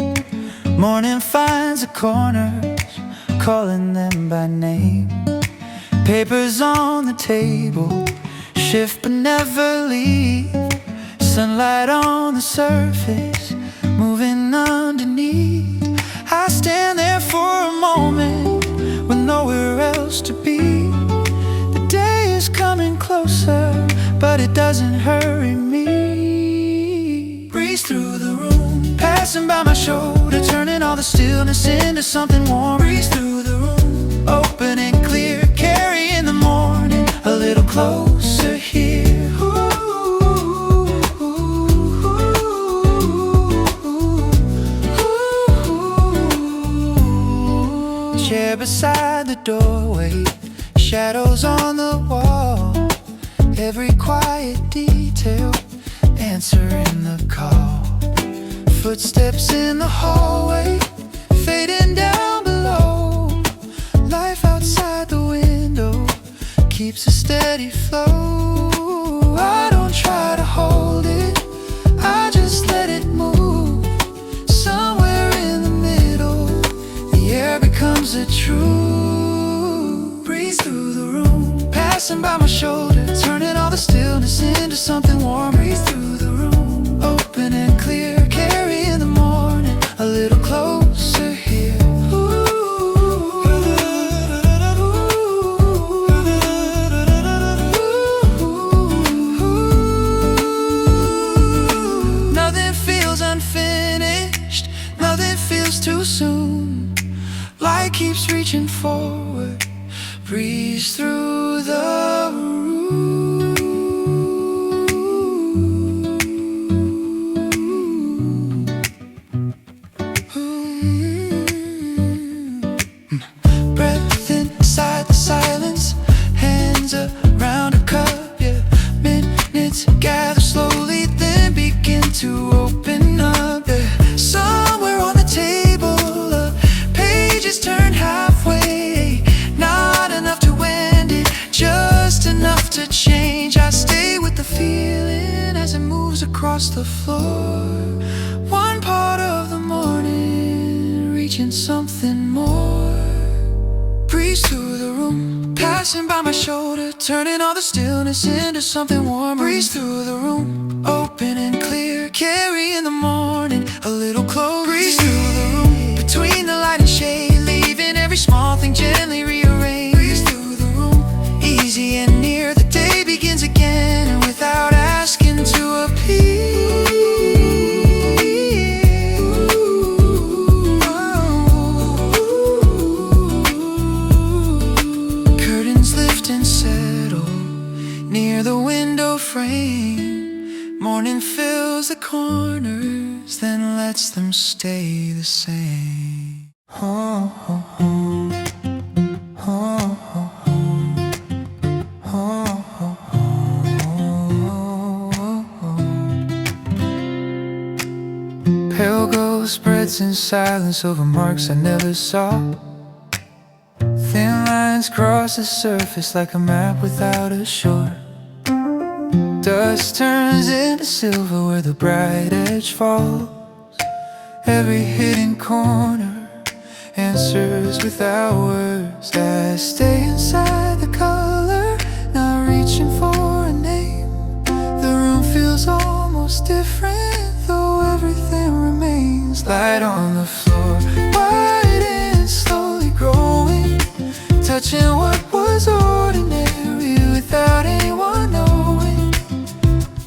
Morning finds the corners, calling them by name. Papers on the table, shift but never leave. Sunlight on the surface, moving underneath. I stand there for a moment with nowhere else to be. The day is coming closer, but it doesn't hurry me. Breeze through the room, passing by my shoulder, turning all the stillness into something warm. Breeze through the room, open and clear, carrying the morning a little closer here. Chair beside the doorway, shadows on the wall, every quiet detail answering the call. Footsteps in the hallway, fading down below. Life outside the window keeps a steady flow. I don't try to hold it, I just let it move. Somewhere in the middle, the air becomes a truth. Breeze through the room, passing by my shoulder, turning all the stillness into something warm. Breeze through the room, open and clear, carrying the morning a little closer here. Nothing feels unfinished, nothing feels too soon. Light keeps reaching forward, breeze through the room. Breath inside the silence, hands around a cup, yeah. Minutes gather slowly, then begin to open up, yeah. Somewhere on the table, pages turn halfway. Not enough to end it, just enough to change. I stay with the feeling as it moves across the floor. One part of the morning, reaching something more. Breeze through the room, passing by my shoulder, turning all the stillness into something warm. Breeze through the room, open and clear, carrying the morning a little closer. Breeze through the room, between the light and shade, leaving every small thing gently rearranged. Breeze through the room, easy and near, the day begins again, and without asking to appear. Curtains lift and settle near the window frame. Morning fills the corners, then lets them stay the same. Oh, oh, oh. Oh, oh, oh. Oh, oh, oh. Pale glow spreads in silence over marks I never saw. Thin lines cross the surface like a map without a shore. Dust turns into silver where the bright edge falls. Every hidden corner answers without words. I stay inside the color, not reaching for a name. The Light on the floor, wide and slowly growing, touching what was ordinary without anyone knowing.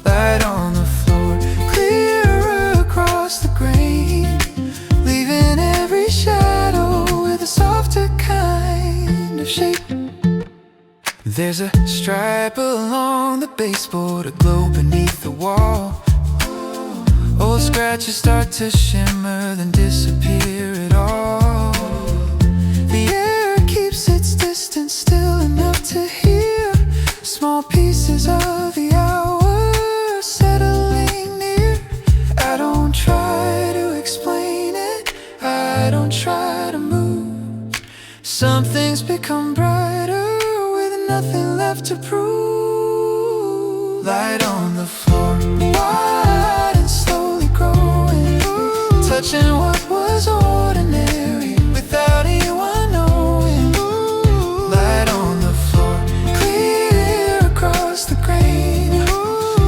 Light on the floor, clear across the grain, leaving every shadow with a softer kind of shape. There's a stripe along the baseboard, a glow beneath the wall. Old scratches start to shimmer, then disappear at all. The air keeps its distance still enough to hear small pieces of the hour settling near. I don't try to explain it, I don't try to move. Some things become brighter with nothing left to prove. Light on the floor, wide and slowly growing, touching what was ordinary without anyone knowing. Light on the floor, clear across the grain,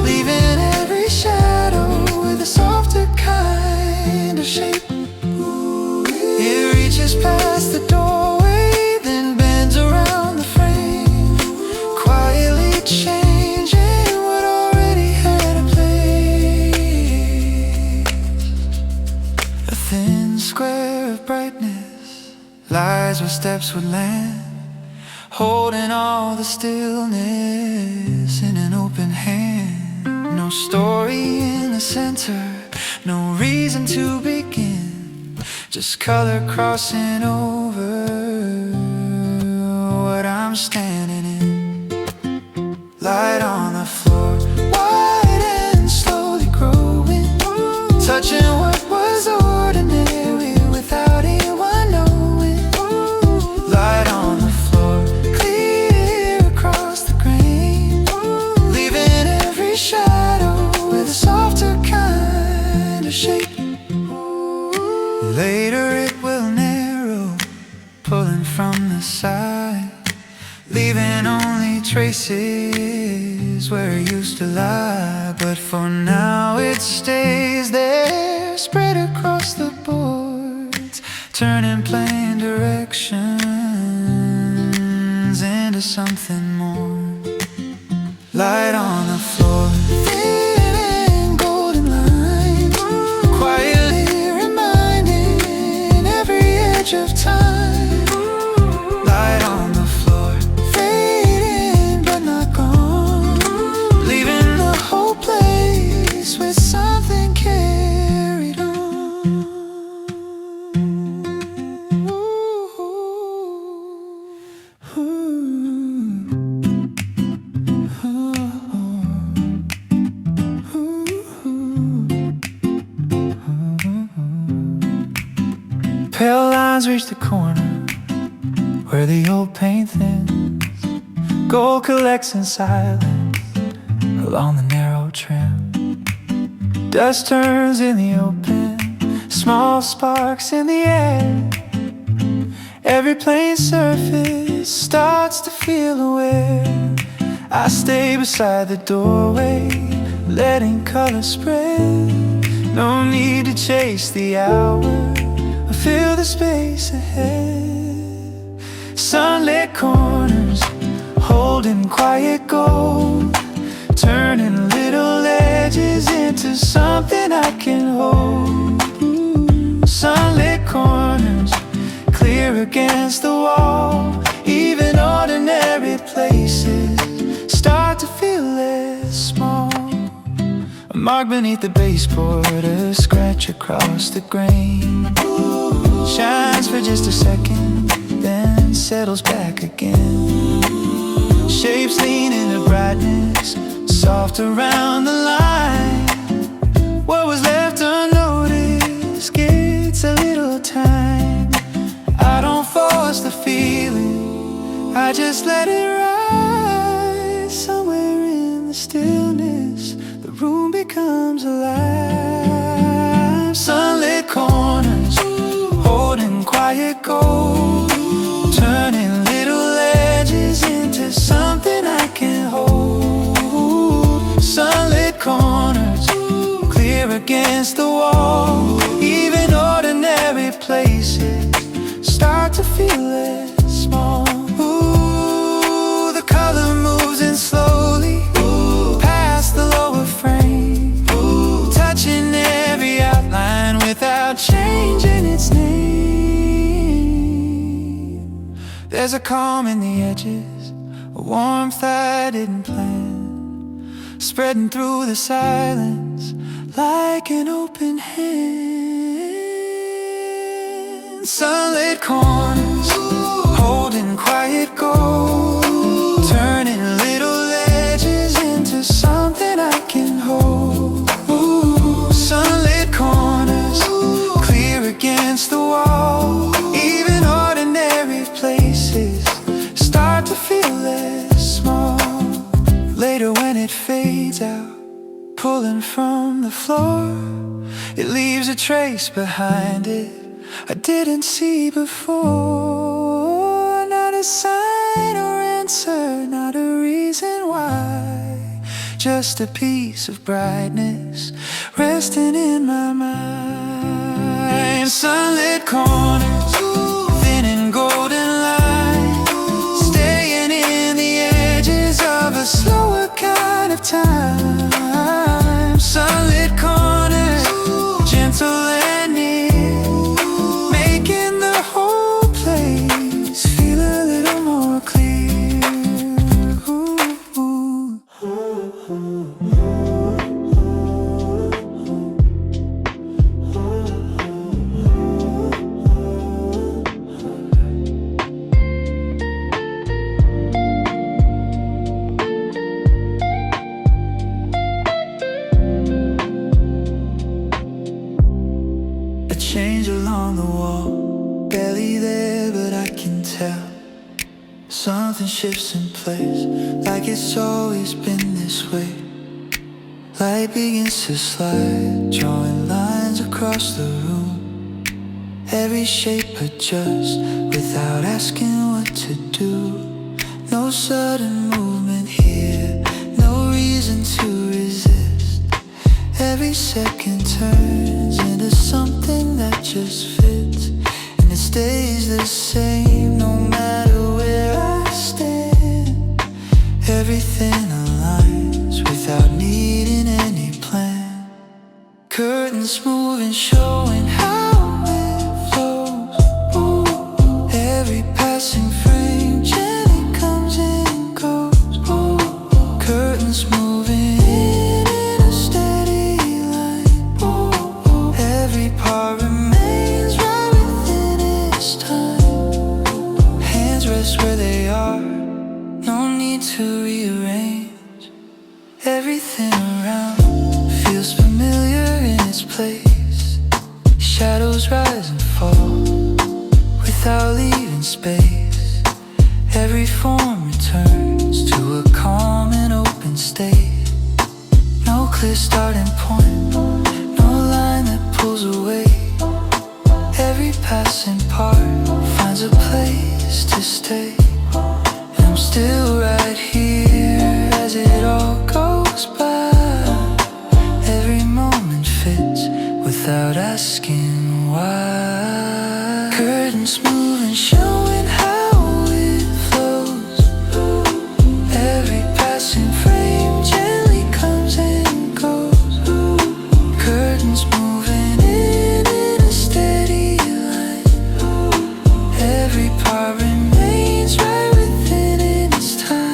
leaving every shadow with a softer kind of shape. It reaches past the doorway, then bends around the frame, quietly changing what already had a place. A thin square of brightness lies where steps would land, holding all the stillness in an open hand. No story in the center, no reason to begin, just color crossing over what I'm standing in. Light on the floor, wide and slowly growing, touching what was ordinary without anyone knowing. Light on the floor, clear across the grain, leaving every shadow with a softer kind of shape. Later it will narrow, pulling from the side, leaving only traces where it used to lie. But for now it stays there, spread across the boards, turning plain directions into something more. Light on the floor, thin and golden line, quietly reminding every edge of time. Light on the floor, fading but not gone, leaving the whole place with something carried on. Pale lines reach the corner where the old paint thins, gold collects in silence along the narrow trim. Dust turns in the open, small sparks in the air. Every plain surface starts to feel aware. I stay beside the doorway, letting color spread. No need to chase the hour, I feel the space ahead. Sunlit corners, holding quiet gold, turning little edges into something I can hold. Sunlit corners, clear against the wall, even ordinary places start to feel less small. A mark beneath the baseboard, a scratch across the grain, shines for just a second, then settles back again. Shapes lean into brightness, soft around the line. What was left unnoticed gets a little time. I don't force the feeling, I just let it rise. Somewhere in the stillness, the room becomes alive. Sunlit corners, holding quiet gold, turning little edges into something I can hold. Sunlit corners, clear against the wall, even ordinary places start to feel less small. Ooh, the color moves in slowly past the lower frame, touching every outline without changing its name. There's a calm in the edges, a warmth I didn't plan, spreading through the silence like an open hand. Sunlit corners, holding quiet gold, turning little ledges into something I can hold. Ooh, sunlit corners, clear against the wall. Even ordinary places start to feel less small. Later when it fades out, pulling from the floor, it leaves a trace behind it I didn't see before. Not a sign or answer, not a reason why, just a piece of brightness resting in my mind. Sunlit corners, thin and golden light, staying in the edges of a slower kind of time. Sunlit corners, gentle and near, making the whole place feel a little more clear. Change along the wall, barely there but I can tell. Something shifts in place, like it's always been this way. Light begins to slide, drawing lines across the room. Every shape adjusts without asking what to do. No sudden movement here, no reason to resist. Every second turns into something that just fits, and it stays the same no matter where I stand. Everything aligns without needing any plan. Curtains moving, showing how it flows. Ooh, every passing frame gently comes and goes. Ooh, curtains moving in a steady line. Ooh, every part remains right within its time. Hands rest where they are, no need to rearrange. Everything around feels familiar in its place. Shadows rise and fall without leaving space. Every form returns to a calm and open state. No clear starting point, no line that pulls away. Every passing part finds a place to stay. And I'm still right here as it all goes by. Every moment fits without asking why. Curtains moving, showing how it flows. Every passing frame gently comes and goes. Curtains moving in a steady line. Every part remains right within its time.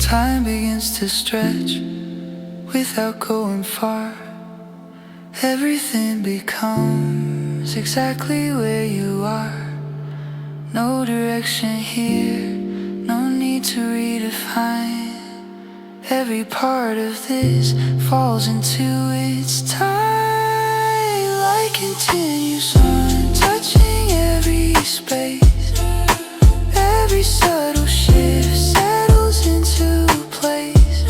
Time begins to stretch without going far. Everything becomes exactly where you are. No direction here, no need to redefine. Every part of this falls into its time. Light continues on, touching every space. Every subtle shift settles into place.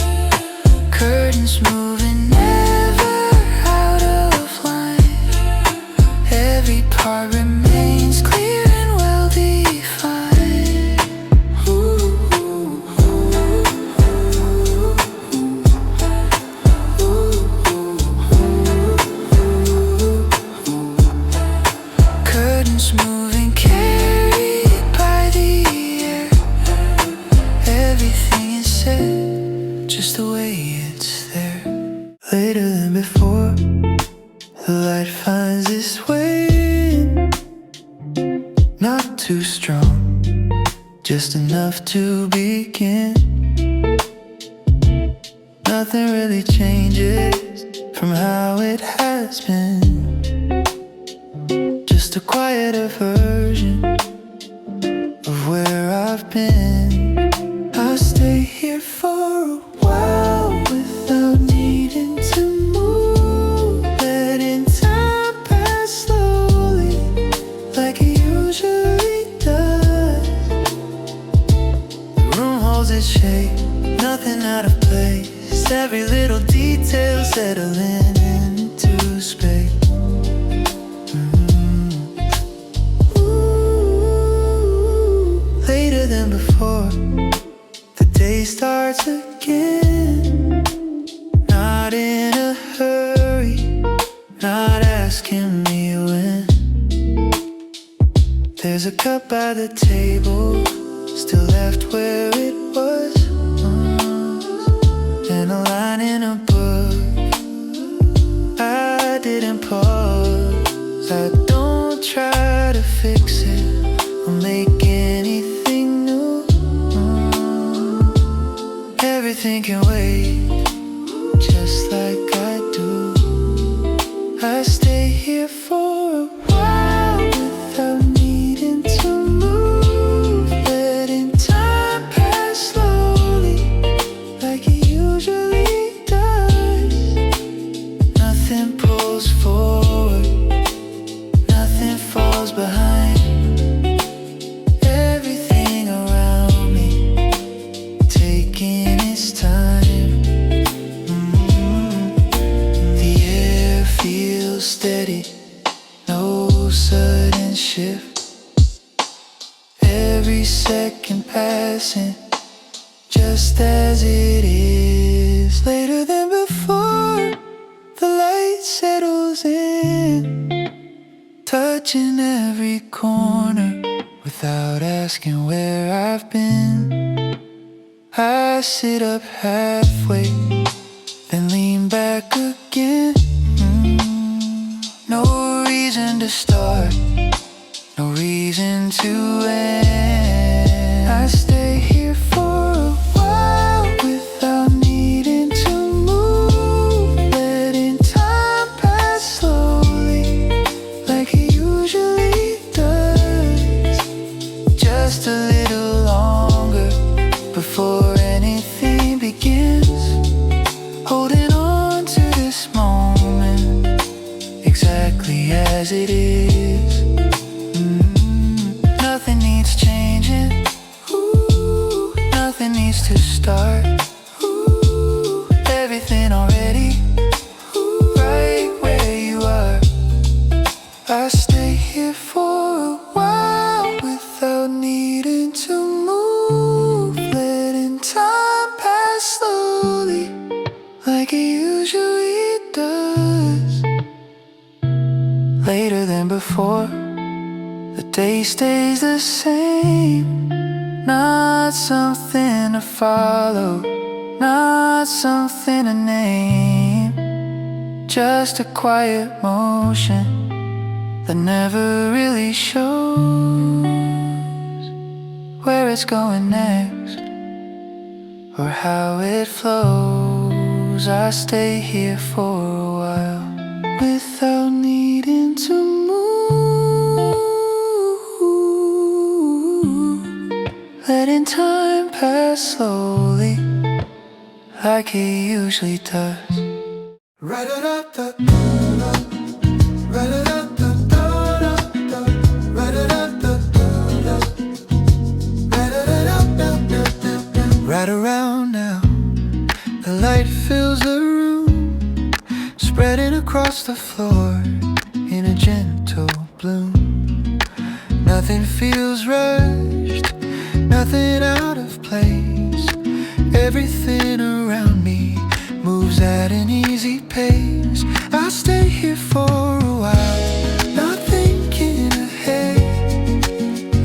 not too strong, just enough to begin. Nothing really changes from how it has been, just a quieter version of where I've been. I'll stay here for a while without needing to move, letting time pass slowly like it usually does. The room holds its shape, nothing out of place. Every little detail settling into space. Ooh, later than before, the day starts again. Not in a hurry, not asking me when. There's a cup by the table, still left where it was. And a line in a book, I didn't pause. I don't try to fix it or make anything new. Everything can wait, just like I do. I stay here for a while without needing to move, letting time pass slowly like it usually does. Nothing pulls forward, nothing falls behind. Everything around me taking its time. The air feels steady, no sudden shift. Every second passing just as it is. Later than before, the light settles in, touching every corner without asking where I've been. I sit up halfway, then lean back again. No reason to start, no reason to end. I stay here for a while without needing to move, letting time pass slowly like it usually does. Just a little longer before anything begins, holding on to this moment exactly as it is. Nothing needs changing, nothing needs to start. Everything already right where you are. I stay here for a while without needing to move, letting time pass slowly like it usually does. Later than before, the day stays the same. Not something to follow, not something to name, just a quiet motion that never really shows where it's going next or how it flows. I stay here for a while without needing to move, letting time pass slowly like it usually does. Right around now, the light fills the room, spreading across the floor in a gentle bloom. Nothing feels rushed, nothing out of place. Everything around me moves at an easy pace. I stay here for a while, not thinking ahead,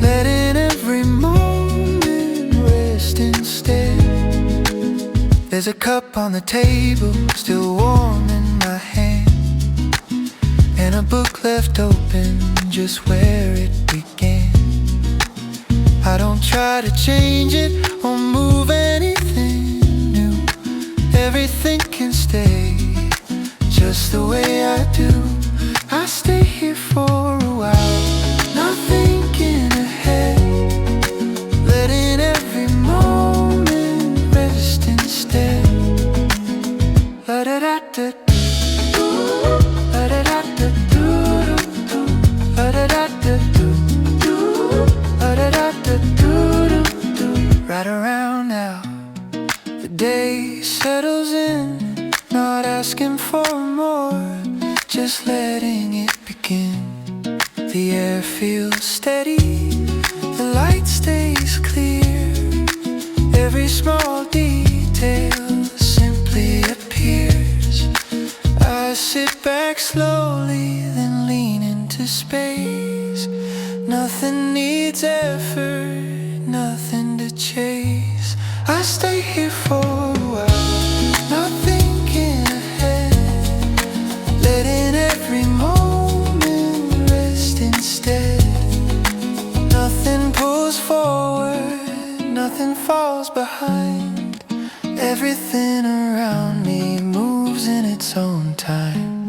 letting every moment rest instead. There's a cup on the table, still warm in my hand, and a book left open just where it began. try to change it or move anything new. Everything can stay just the way I do. I stay here for a while, not thinking ahead, letting every moment rest instead. La da da da, la da da da, la da da da, la da da da. Right around now, the day settles in, not asking for more, just letting it begin. The air feels steady, the light stays clear. Every small detail simply appears. I sit back slowly, then lean into space. Nothing needs effort, nothing to chase. I stay here for a while, not thinking ahead, letting every moment rest instead. Nothing pulls forward, nothing falls behind. Everything around me moves in its own time.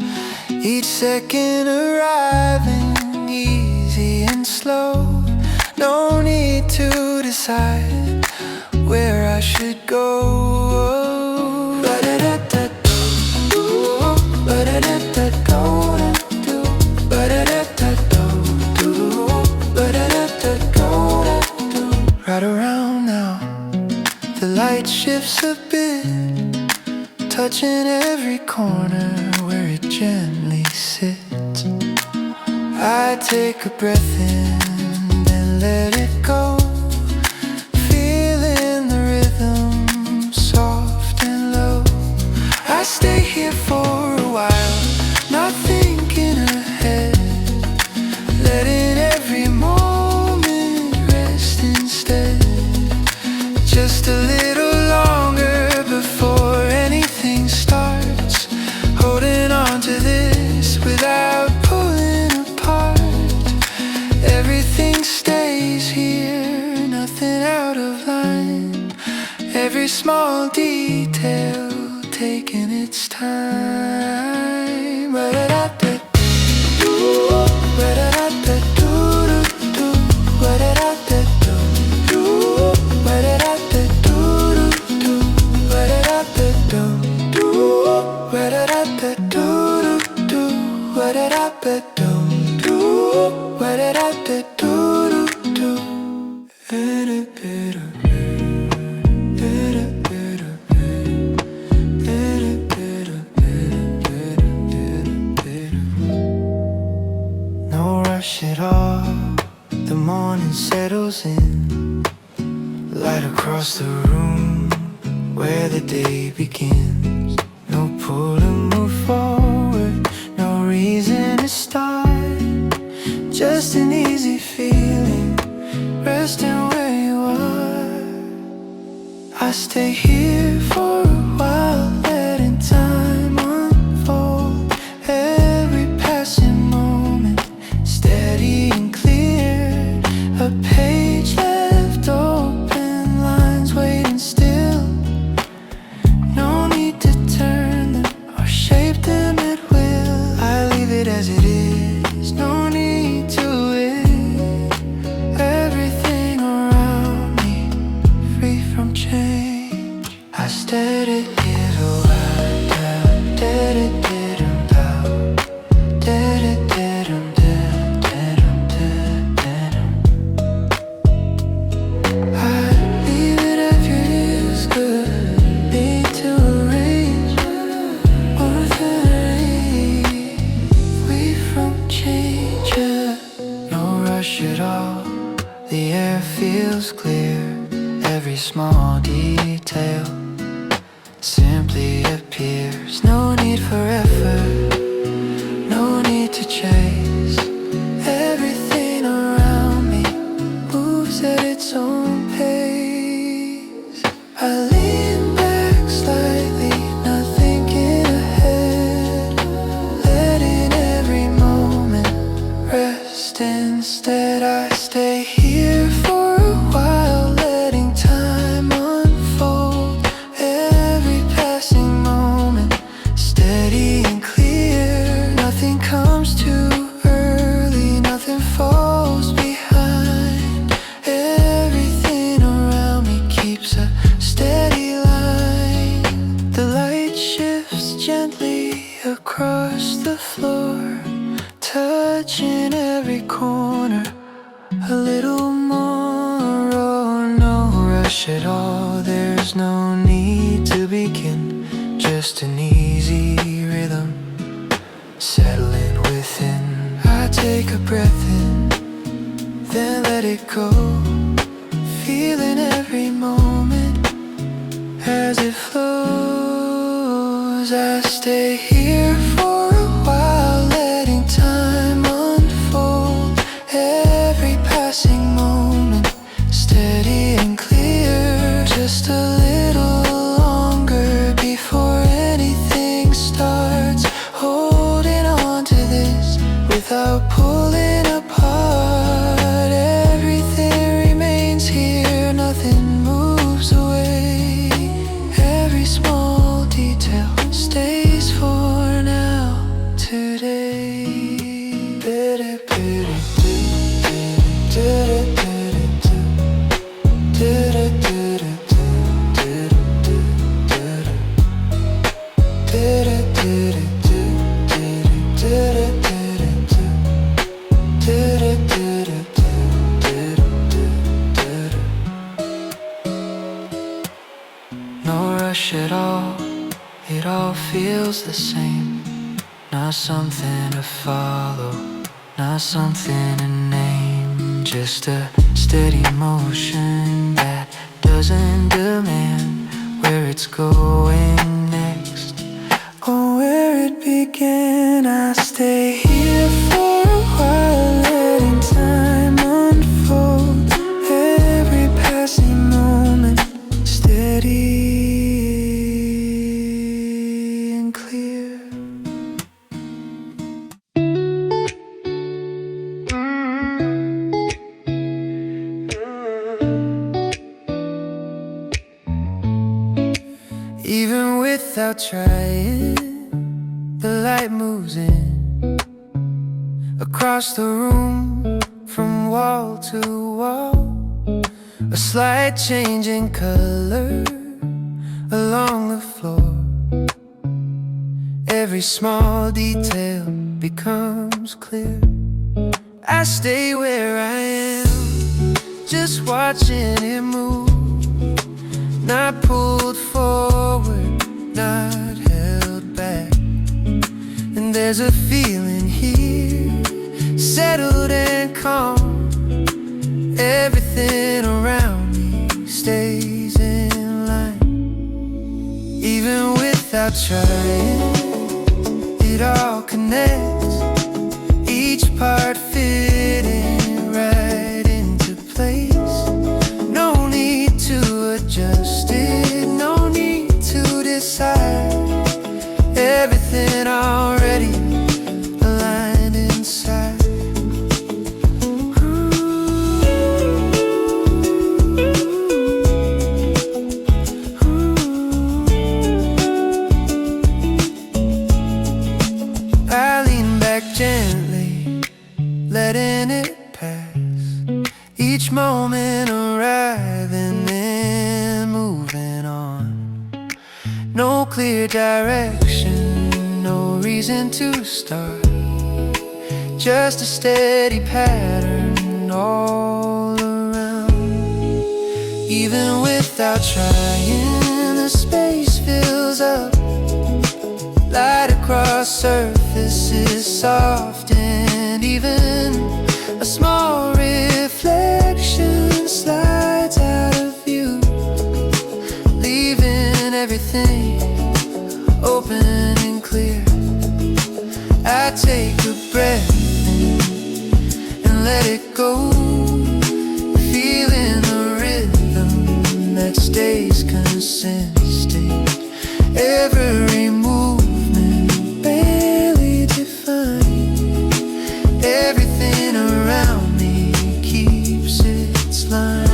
Each second arriving, easy and slow. No need to decide where I should go. Ba-da-da-da-do, ba-da-da-da-do, ba-da-da-da-do, ba-da-da-da-do. Right around now, the light shifts a bit, touching every corner where it gently sits. I take a breath in, then let it go, feeling the rhythm soft and low. I stay here for a while, not thinking ahead, letting every moment rest instead. Just a little longer before anything starts, holding on to this without pulling apart. Everything stays here, nothing out of line. Every small detail taking its time. Ba-da-da-da-do, ba-da-da-da-do-do-do, ba-da-da-da-do-do, ba-da-da-da-do-do-do, ba-da-da-da-do-do, ba-da-da-da-do-do-do, ba-da-da-da-do-do, ba-da-da-da-do-do-do. No rush at all, the morning settles in, light across the room where the day begins. No pull to move forward, no reason to start, just an easy feeling, resting where you are. I stay here for a while, letting time unfold. Every passing moment, steady and clear. A page left open, lines waiting still. No need to turn them or shape them at will. I leave it as it is, no need to wait. Everything around me, free from change. I stared at it a while down, did it, did it, down, did it, did it, did it, did it. I leave it as it is, good. Need to arrange or three, free from change. No rush at all, the air feels clear. Every small detail simply appears. No need for effort, no need to chase. Everything around me moves at its own pace. I lean back slightly, not thinking ahead, letting every moment rest instead. I stay here for a while, corner a little more. Oh, no rush at all, there's no need to begin. Just an easy rhythm settling within. I take a breath in, then let it go, feeling every moment as it flows. I stay here for a while, letting time unfold. Every passing moment steady and clear. Just a little longer before anything starts. Holding on to this without pulling apart. Everything remains here, nothing moves away. Every small detail stays for now, today. No rush at all, it all feels the same. Not something to follow, not something to name. Just a steady motion that doesn't demand where it's going next or where it began. I stay here for a while, letting time unfold. Every passing moment steady and clear. Even without trying, the light moves in across the room from wall to wall. A slight change in color along the floor. Every small detail becomes clear. I stay where I am, just watching it move. Not pulled forward, not held back. And there's a feeling here, settled and calm. Everything around me stays in line. Even without trying, it all connects. Each part fitting right into place. No need to adjust it, no need to decide. Everything already aligned inside. I lean back gently, letting it pass. Each moment arriving, then moving on. No clear direction, no reason to start. Just a steady pattern all around. Even without trying, the space fills up. Light across surfaces, soft and even. A small reflection slides out of view, leaving everything open and clear. I take a breath in and let it go, feeling the rhythm that stays consistent. Every movement barely defined. Everything around me keeps its line.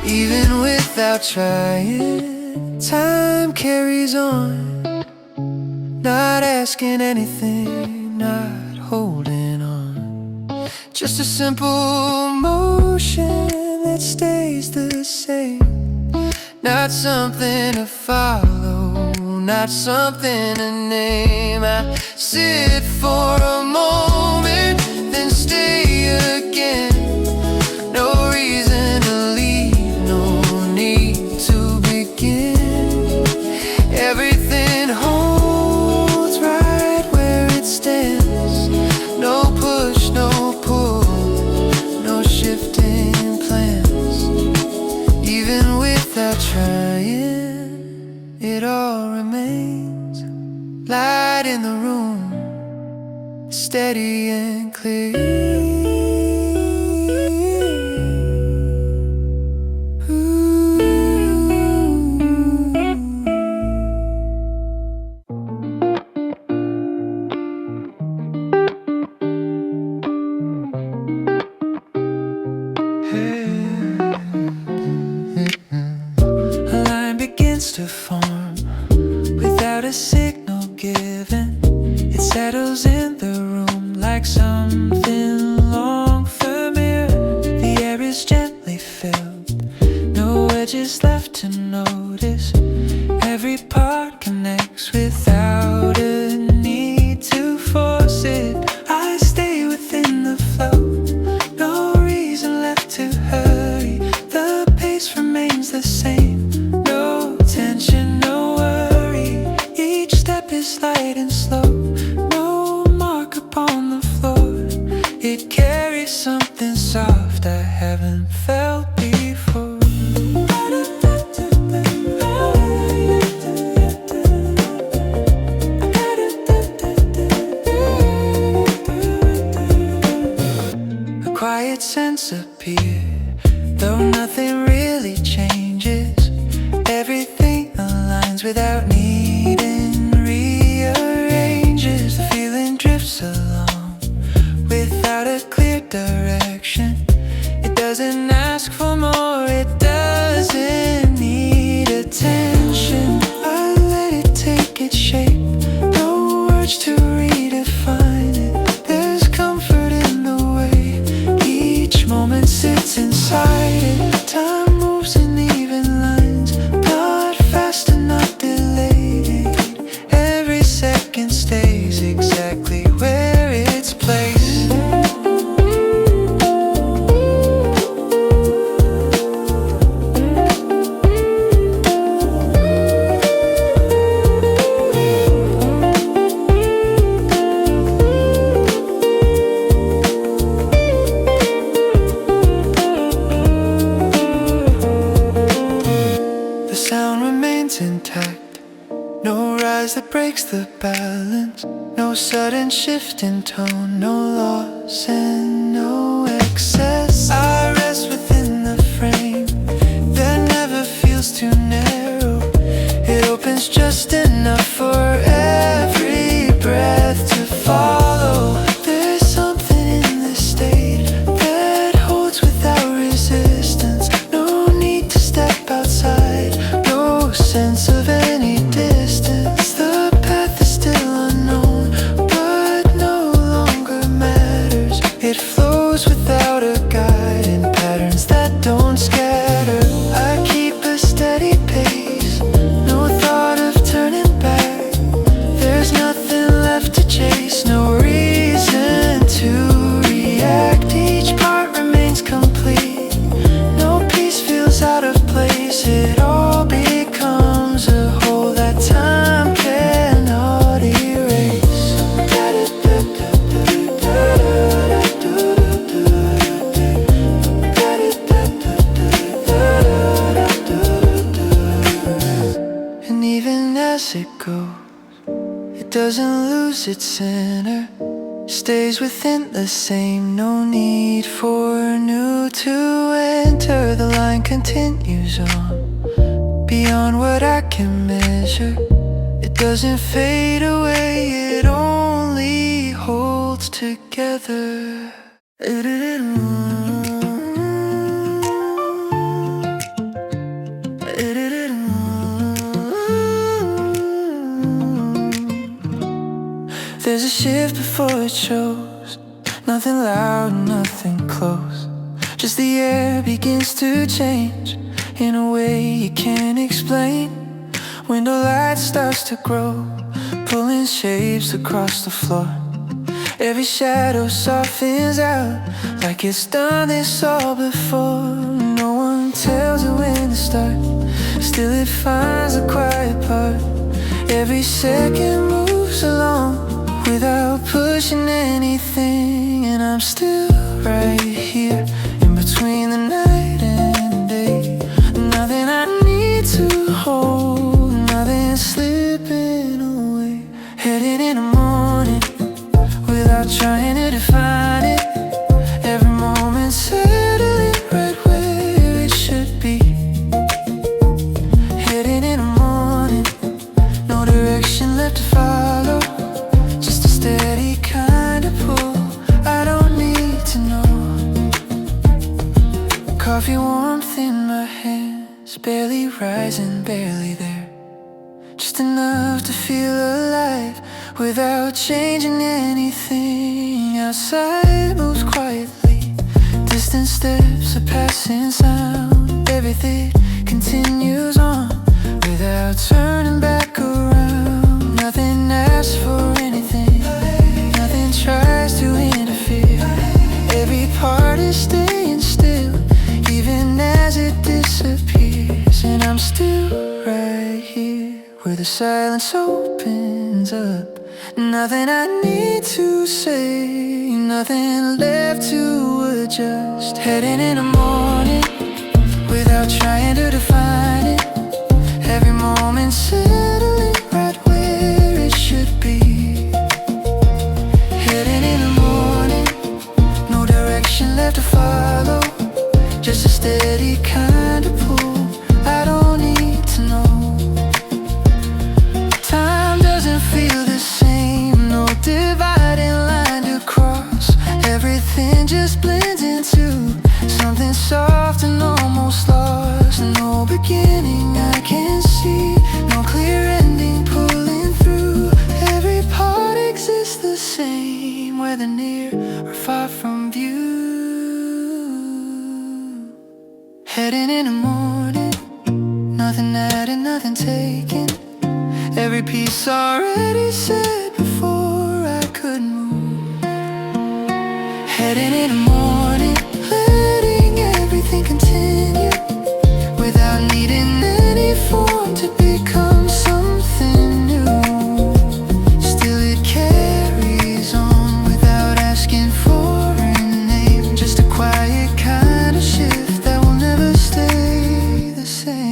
Even without trying, time carries on. Not asking anything, not holding on. Just a simple motion that stays the same. Not something to follow, not something to name. I sit for a moment, then stay steady and clear. To form without a signal given, it settles in the room like something long familiar. The air is gently filled, no edges left to notice. Every part connects without a need to force it. I stay within the flow, no reason left to hurry. The pace remains the same, tension, no worry. Each step is light and slow, no mark upon the floor. It carries something soft I haven't felt before. A quiet sense appeared, though nothing really changes. Everything aligns without needing rearranges. The feeling drifts along without a clear direction. It doesn't ask for more, it doesn't need attention. I let it take its shape, no words to redefine it. There's comfort in the way each moment sits inside it. Time moves in even lines, fast and not delayed. Every second stays exactly where it's placed. The sound remains intact, no rise that breaks the balance, no sudden shift in tone, no loss and no excess. I rest within the frame that never feels too narrow. It opens just enough for every breath to follow. There's something in this state that holds without resistance. No need to step outside, no sense of any distance. The path is still unknown, but no longer matters. It flows without a guide in patterns that don't scatter. I keep a steady pace, no thought of turning back. There's nothing left to chase, no reason to react. Each part remains complete, no piece feels out of place. It all becomes a whole that time cannot erase. And even as it goes, it doesn't lose its center, stays within the same. No need for new to enter. The line continues on beyond what I can measure. It doesn't fade away, it only holds together. There's a shift before it shows, nothing loud, nothing close. Just the air begins to change in a way you can't explain. Window light starts to grow, pulling shapes across the floor. Every shadow softens out, like it's done this all before. No one tells it when to start, still it finds a quiet part. Every second moves along without pushing anything, and I'm still right here in between the night and day. Nothing I need to hold, nothing slipping away. Headed in the morning without trying coffee warmth in my hands, barely rising, barely there. Just enough to feel alive without changing anything. Outside moves quietly, distant steps, a passing sound. Everything continues on without turning back around. Nothing asks for anything, nothing tries to interfere. Every part is staying still, even as it disappears. And I'm still right here, where the silence opens up. Nothing I need to say, nothing left to adjust. Heading in the morning, without trying to define it. Every moment settling right where it should be. Heading in the morning, no direction left to follow, just a steady kind of pull. I don't need to know. Time doesn't feel the same, no dividing line to cross. Everything just blends into something soft and almost lost. No beginning I can see, no clear ending pulling through. Every part exists the same, whether near or far from view. Heading in the morning, nothing added, nothing taken. Every piece already said before I could move. Heading in the morning, letting everything continue without needing any form to become something new. Still it carries on without asking for a name. Just a quiet kind of shift that will never stay the same.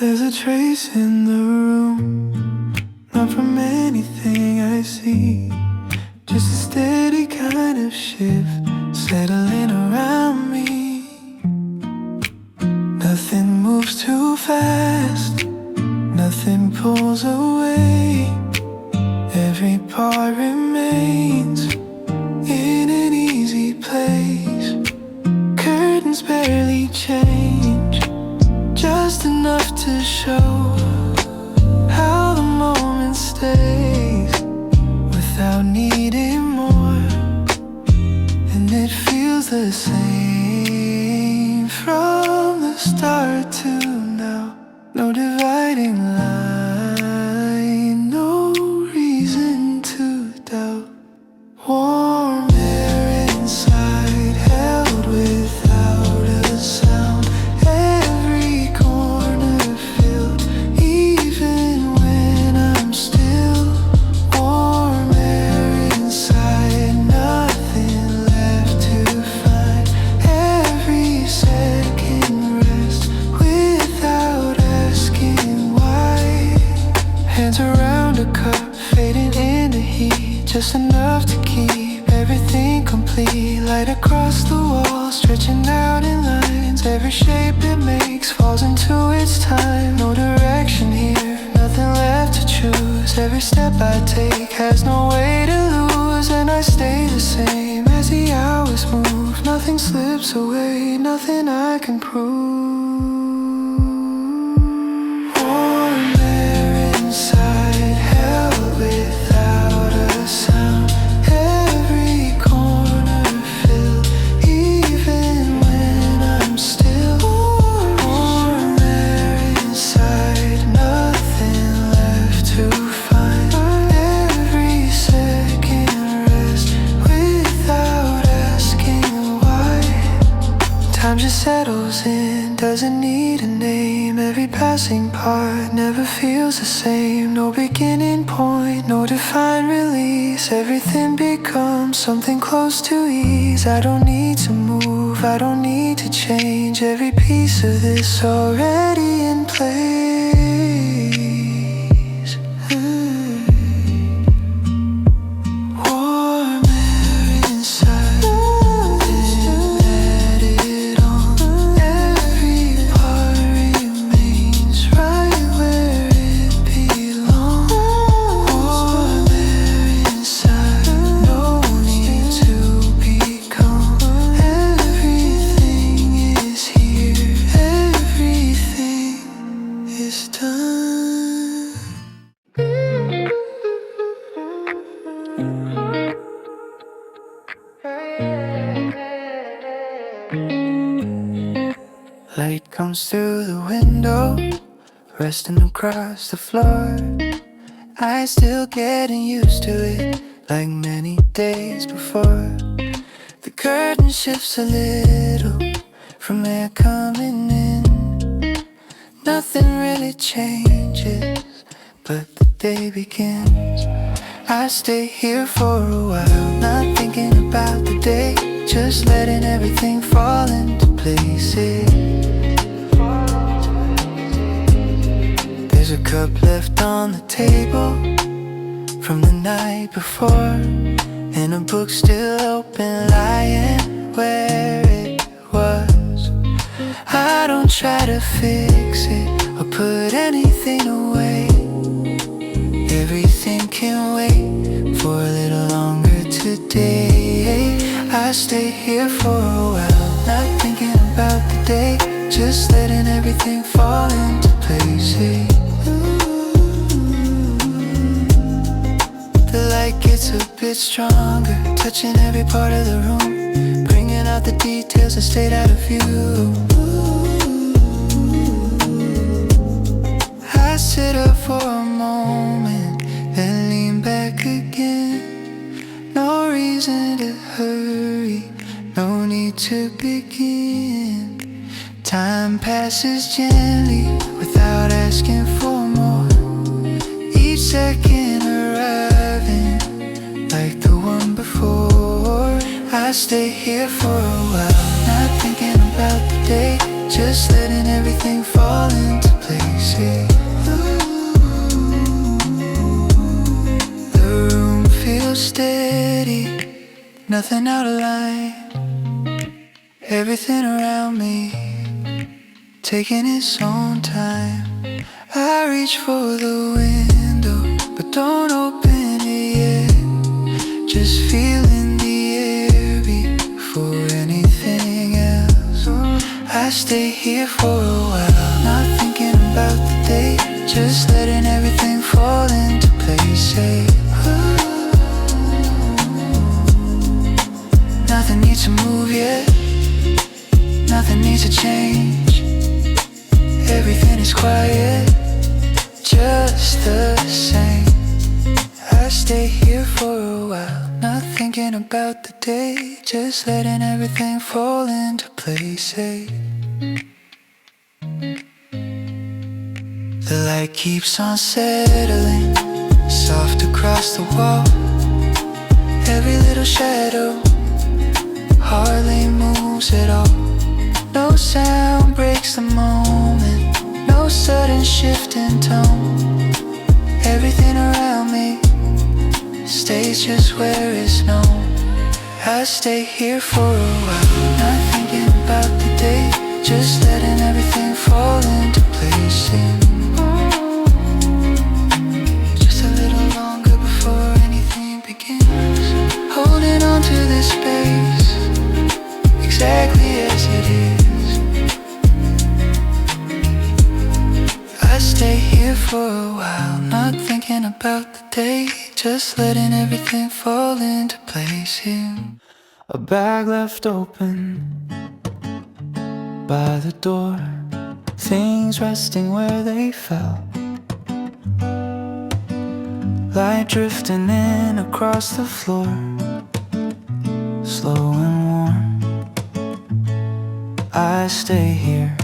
There's a trace in the room, not from anything I see. Just a steady kind of shift settling around me. Nothing moves too fast, nothing pulls away. Every part remains in an easy place. Curtains barely change, just enough to show how the moment stays without needing more. And it feels the same from the start to now. No dividing line, no reason to doubt. Warm air inside, held without a sound. Every corner filled, even when I'm still. Warm air inside, nothing left to find. Every second rest without asking why. Hands around a cup, fading in the heat, just enough to keep everything complete. Light across the wall, stretching out in lines. Every shape it makes falls into its time. No direction here, nothing left to choose. Every step I take has no way to lose. And I stay the same as the hours move. Nothing slips away, nothing I can prove. Warm air inside, held without a sound. Every corner filled, even when I'm still. Warm air inside, nothing left to find. Every second rest without asking why. Time just settles in, doesn't need a name. Every passing part never feels the same. No beginning point, no defined release. Everything becomes something close to ease. I don't need to move, I don't need to change. Every piece of this already in place. Warm air inside, nothing added on. Every part remains right Light comes through the window, resting across the floor. I still getting used to it, like many days before. The curtain shifts a little from air coming in. Nothing really changes, but the day begins. I stay here for a while, not thinking about the day, just letting everything fall into places. There's a cup left on the table from the night before, and a book still open, lying where it was. I don't try to fix it or put anything away. Everything can wait for a little longer today. I stay here for a while, not thinking about the day, just letting everything fall into place. The light gets a bit stronger, touching every part of the room, bringing out the details that stayed out of view. I sit up for a moment, then lean back again. No reason to hurry, no need to begin. Time passes gently without asking for more, each second arriving like the one before. I stay here for a while, not thinking about the day, just letting everything fall into place. The room feels steady, nothing out of line. Everything around me taking its own time. I reach for the window, but don't open it yet. Just feeling the air before anything else. I stay here for a while, not thinking about the day, just letting everything fall into place. Nothing needs to move yet, nothing needs to change. Everything is quiet, just the same. I stay here for a while, not thinking about the day, just letting everything fall into place. The light keeps on settling, soft across the wall. Every little shadow hardly moves at all. No sound breaks the moment, no sudden shift in tone. Everything around me stays just where it's known. I stay here for a while, not thinking about the day, just letting everything fall into place. Just a little longer before anything begins, holding on to this space exactly as it is. I stay here for a while, not thinking about the day, just letting everything fall into place. A bag left open by the door, things resting where they fell, light drifting in across the floor, slow and warm. I stay here,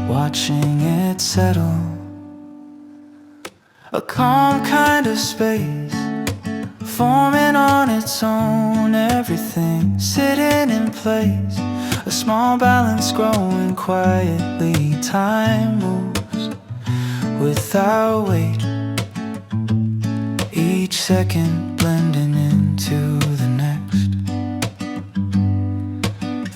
watching it settle. A calm kind of space, forming on its own. Everything sitting in place, a small balance growing quietly. Time moves without weight, each second blending into the next.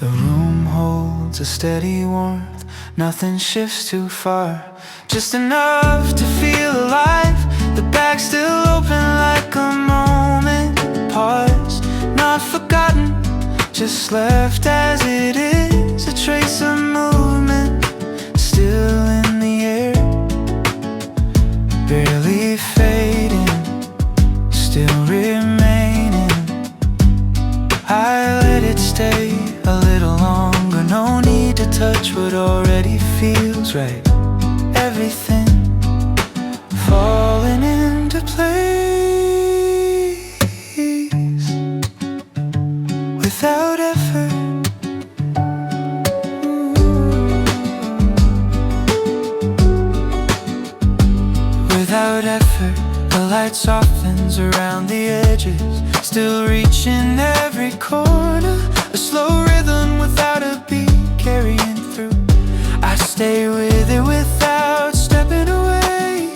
The room holds a steady warmth, nothing shifts too far, just enough to feel alive. The bag's still open like a moment, pause, not forgotten, just left as it is. A trace of movement still in the air, barely fading, still remaining. I let it stay a little longer, no need to touch what already feels right. Everything falling into place without effort. Without effort, the light softens around the edges, still reaching every corner. A slow rhythm without a beat carrying through. I stay with it without stepping away,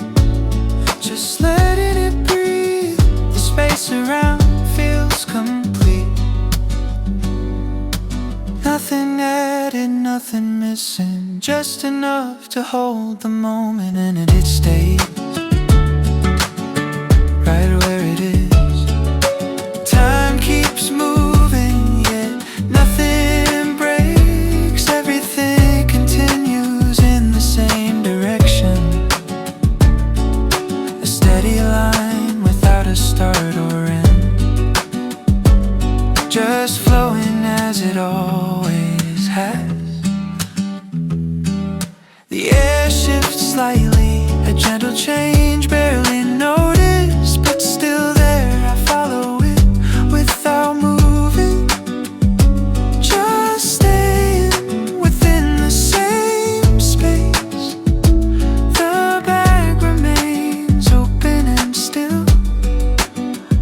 just letting it breathe. The space around feels complete. Nothing added, nothing missing, just enough to hold the moment, and it stays right where it is. Time keeps moving, yet nothing breaks. Everything continues in the same direction. A steady line without a start or end, just flowing as it always has. The air shifts slightly, a gentle change, barely noticed, but still there. I follow it without moving, just staying within the same space. The bag remains open and still,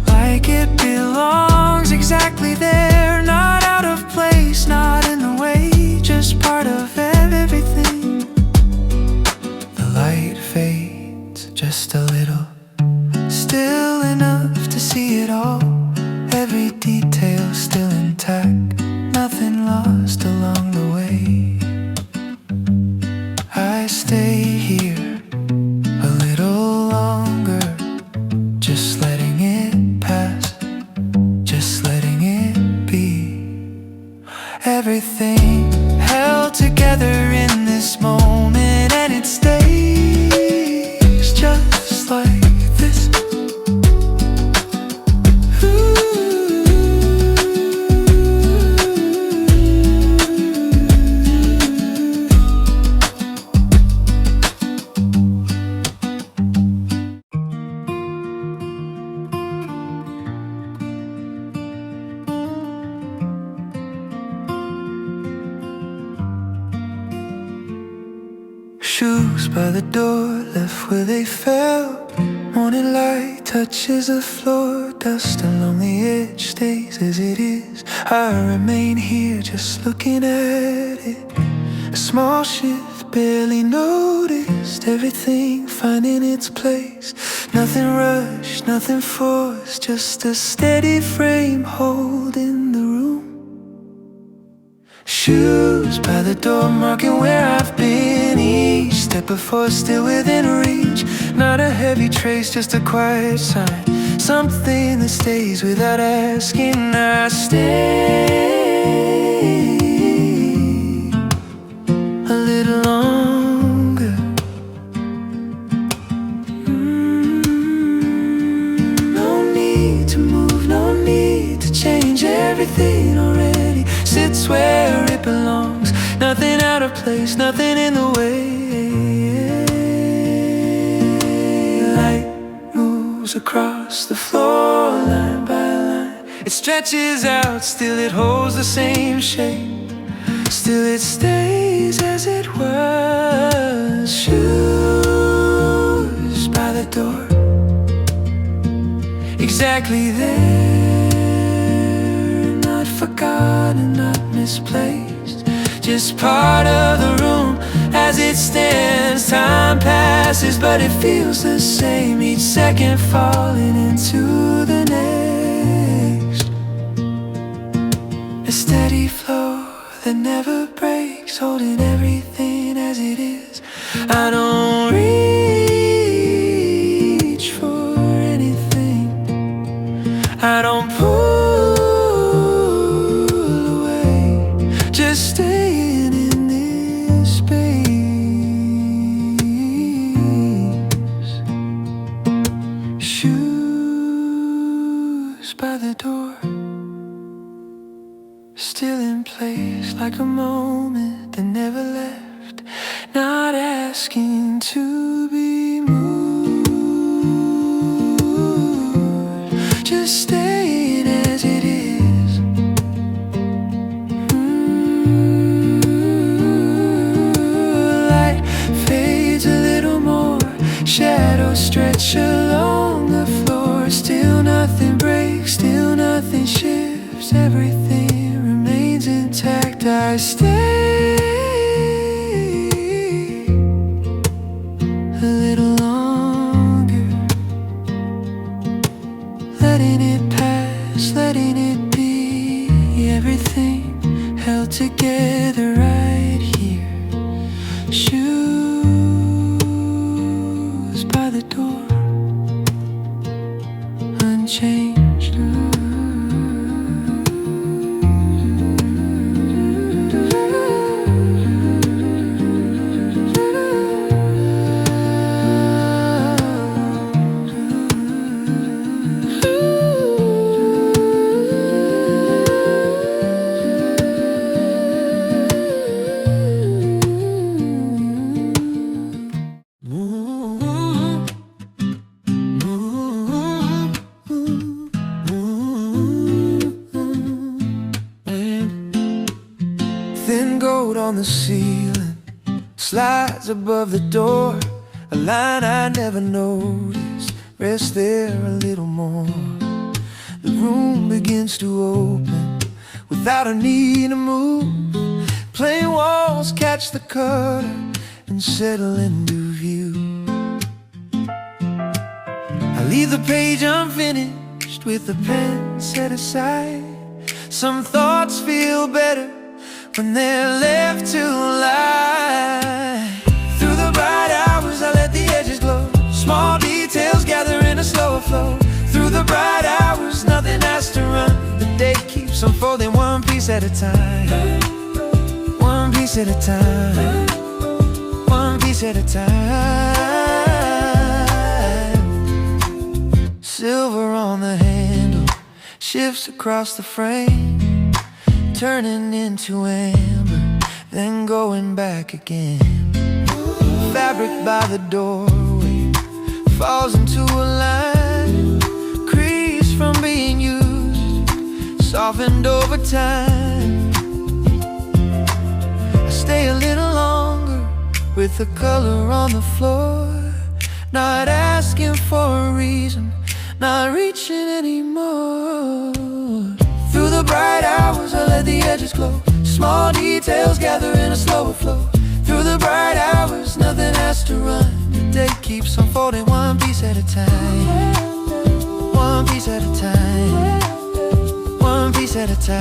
like it belongs exactly there. Not out of place, not in the way, just part of everything. The light fades just a little, still enough to see it all. Every detail still intact, nothing lost along the way. I stay here a little longer, just letting it pass, just letting it be. Everything held together in this moment, and it stays just like this. Shoes by the door, left where they fell. Morning light touches the floor, dust along the edge stays as it is. I remain here just looking at it. A small shift, barely noticed, everything finding its place. Nothing rushed, nothing forced, just a steady frame holding the room. Shoes by the door, marking where I've been. Each step before, still within reach. Not a heavy trace, just a quiet sign, something that stays without asking. I stay a little longer. No need to move, no need to change. Everything already sits where it belongs. Nothing out of place, nothing in the way. Light moves across the floor, line by line. It stretches out, still it holds the same shape. Still it stays as it was. Shoes by the door, exactly there. Not forgotten, not misplaced, just part of the room as it stands. Time passes, but it feels the same, each second falling into the next. A steady flow that never breaks, holding everything as it is. I don't reach for anything, I don't pull away, just staying in this space. like a moment that never left, not asking to be moved, just staying as it is. Light fades a little more, shadows stretch along the floor. Still nothing breaks, still nothing shifts, everything remains intact. I stay a little longer, letting it pass, letting it be. Everything held together right here. Shoes by the door, unchanged. Thin gold on the ceiling slides above the door. A line I never noticed rests there a little more. The room begins to open without a need to move. Plain walls catch the color and settle into view. I leave the page unfinished with the pen set aside. Some thoughts feel better when they're left to lie. Through the bright hours I let the edges glow. Small details gather in a slower flow. Through the bright hours nothing has to run. The day keeps unfolding one piece at a time. One piece at a time. One piece at a time. Silver on the handle shifts across the frame, turning into amber, then going back again. Fabric by the doorway falls into a line, creased from being used, softened over time. I stay a little longer with the color on the floor, not asking for a reason, not reaching anymore. Through the bright hours I let the edges glow. Small details gather in a slower flow. Through the bright hours nothing has to run. The day keeps unfolding one piece at a time. One piece at a time. One piece at a time.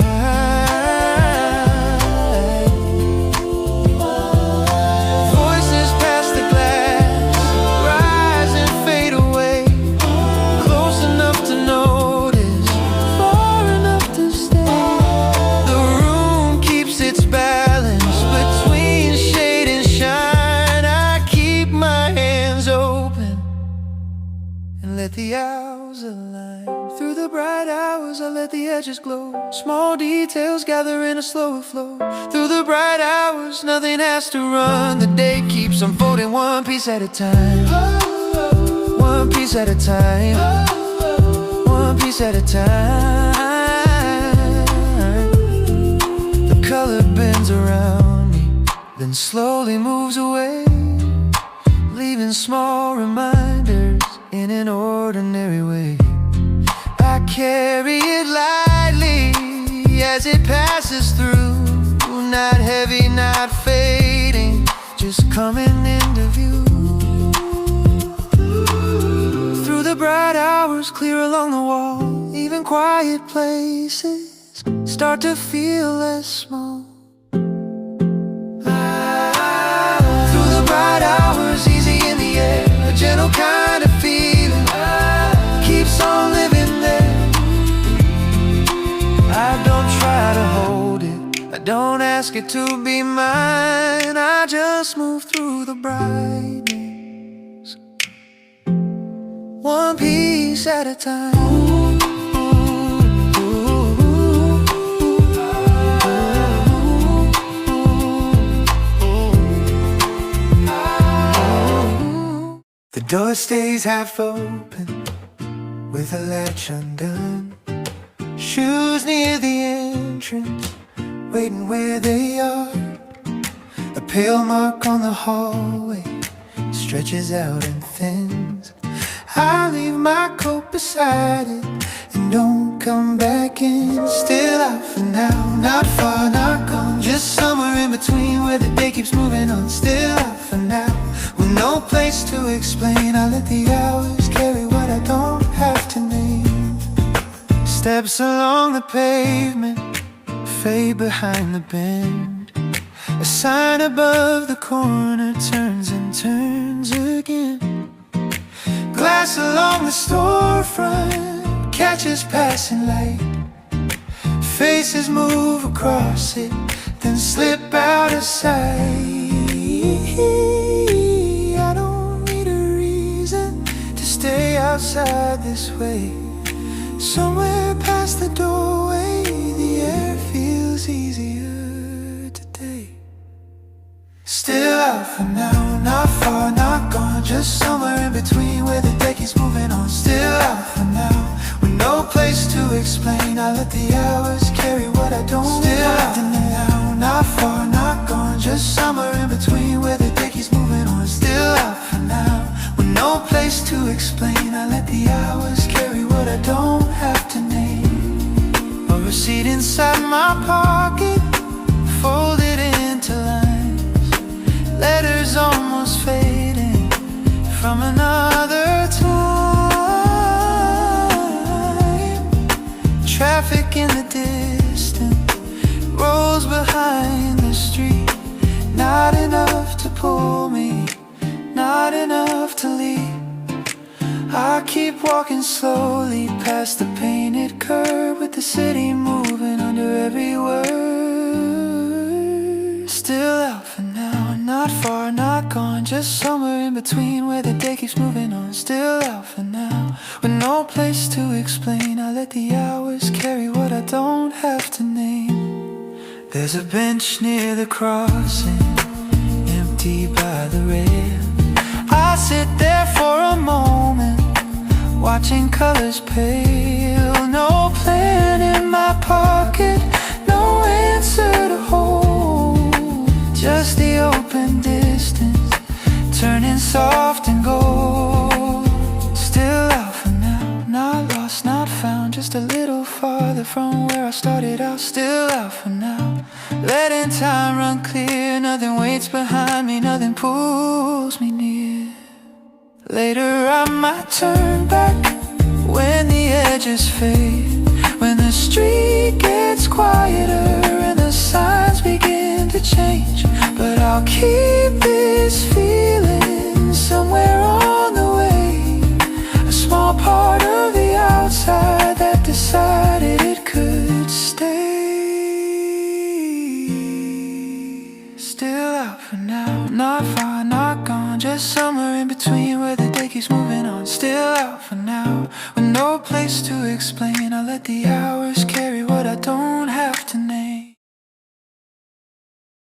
Voices past the glass rise and fade away, close enough to notice, far enough to stay. The room keeps its balance between shade and shine. I keep my hands open and let the hours align. Through the bright hours I let the edges glow. Small details gather in a slower flow. Through the bright hours nothing has to run. The day keeps unfolding one piece at a time. One piece at a time. One piece at a time. The color bends around me, then slowly moves away, leaving small reminders in an ordinary way. I carry it lightly as it passes through, not heavy, not fading, just coming into view. Through the bright hours clear along the wall, even quiet places start to feel less small. Through the bright hours easy in the air, a gentle kind of feeling keeps on living there. I don't try to hold it, I don't ask it to be mine. I just move through the brightness, one piece at a time. door stays half open with a latch undone. Shoes near the entrance, waiting where they are. A pale mark on the hallway stretches out and thins. I leave my coat beside it and don't come back in. Still out for now, not far, not gone, just somewhere in between where the day keeps moving on. Still out for now, with no place to explain. I let the hours carry what I don't have to name. Steps along the pavement fade behind the bend. A sign above the corner turns and turns again. Glass along the storefront catches passing light. Faces move across it, then slip out of sight. I don't need a reason to stay outside this way. Somewhere past the doorway, the air feels easier today. Still out for now, not far, not gone, just somewhere in between where the day keeps moving on. Still out for now, with no place to explain. I let the hours carry what I don't. Still out for now, not far, not gone, just somewhere in between where the day keeps moving on. Still out for now, with no place to explain. I let the hours carry what I don't have to name. A receipt inside my pocket, folded into lines. Letters almost fading from another time. Traffic in the distance rolls behind the street. Not enough to pull me, not enough to leave. I keep walking slowly past the painted curb, with the city moving under every word. Still out for now, not far, not gone, just somewhere in between where the day keeps moving on. Still out for now, with no place to explain. I let the hours carry what I don't have to name. There's a bench near the crossing, empty by the rail. I sit there for a moment, watching colors pale. No plan in my pocket, no answer to hold, just the open distance turning soft and gold. Still out for now, not lost, not found, just a little farther from where I started out. Still out for now, letting time run clear. Nothing waits behind me, nothing pulls me near. Later I might turn back when the edges fade, when the street gets quieter and the signs begin to change. But I'll keep this feeling somewhere on the way, a small part of the outside that decided it could stay. Still out for now, not far, not gone, just somewhere in between where the day keeps moving on. Still out for now, with no place to explain. I let the hours carry what I don't have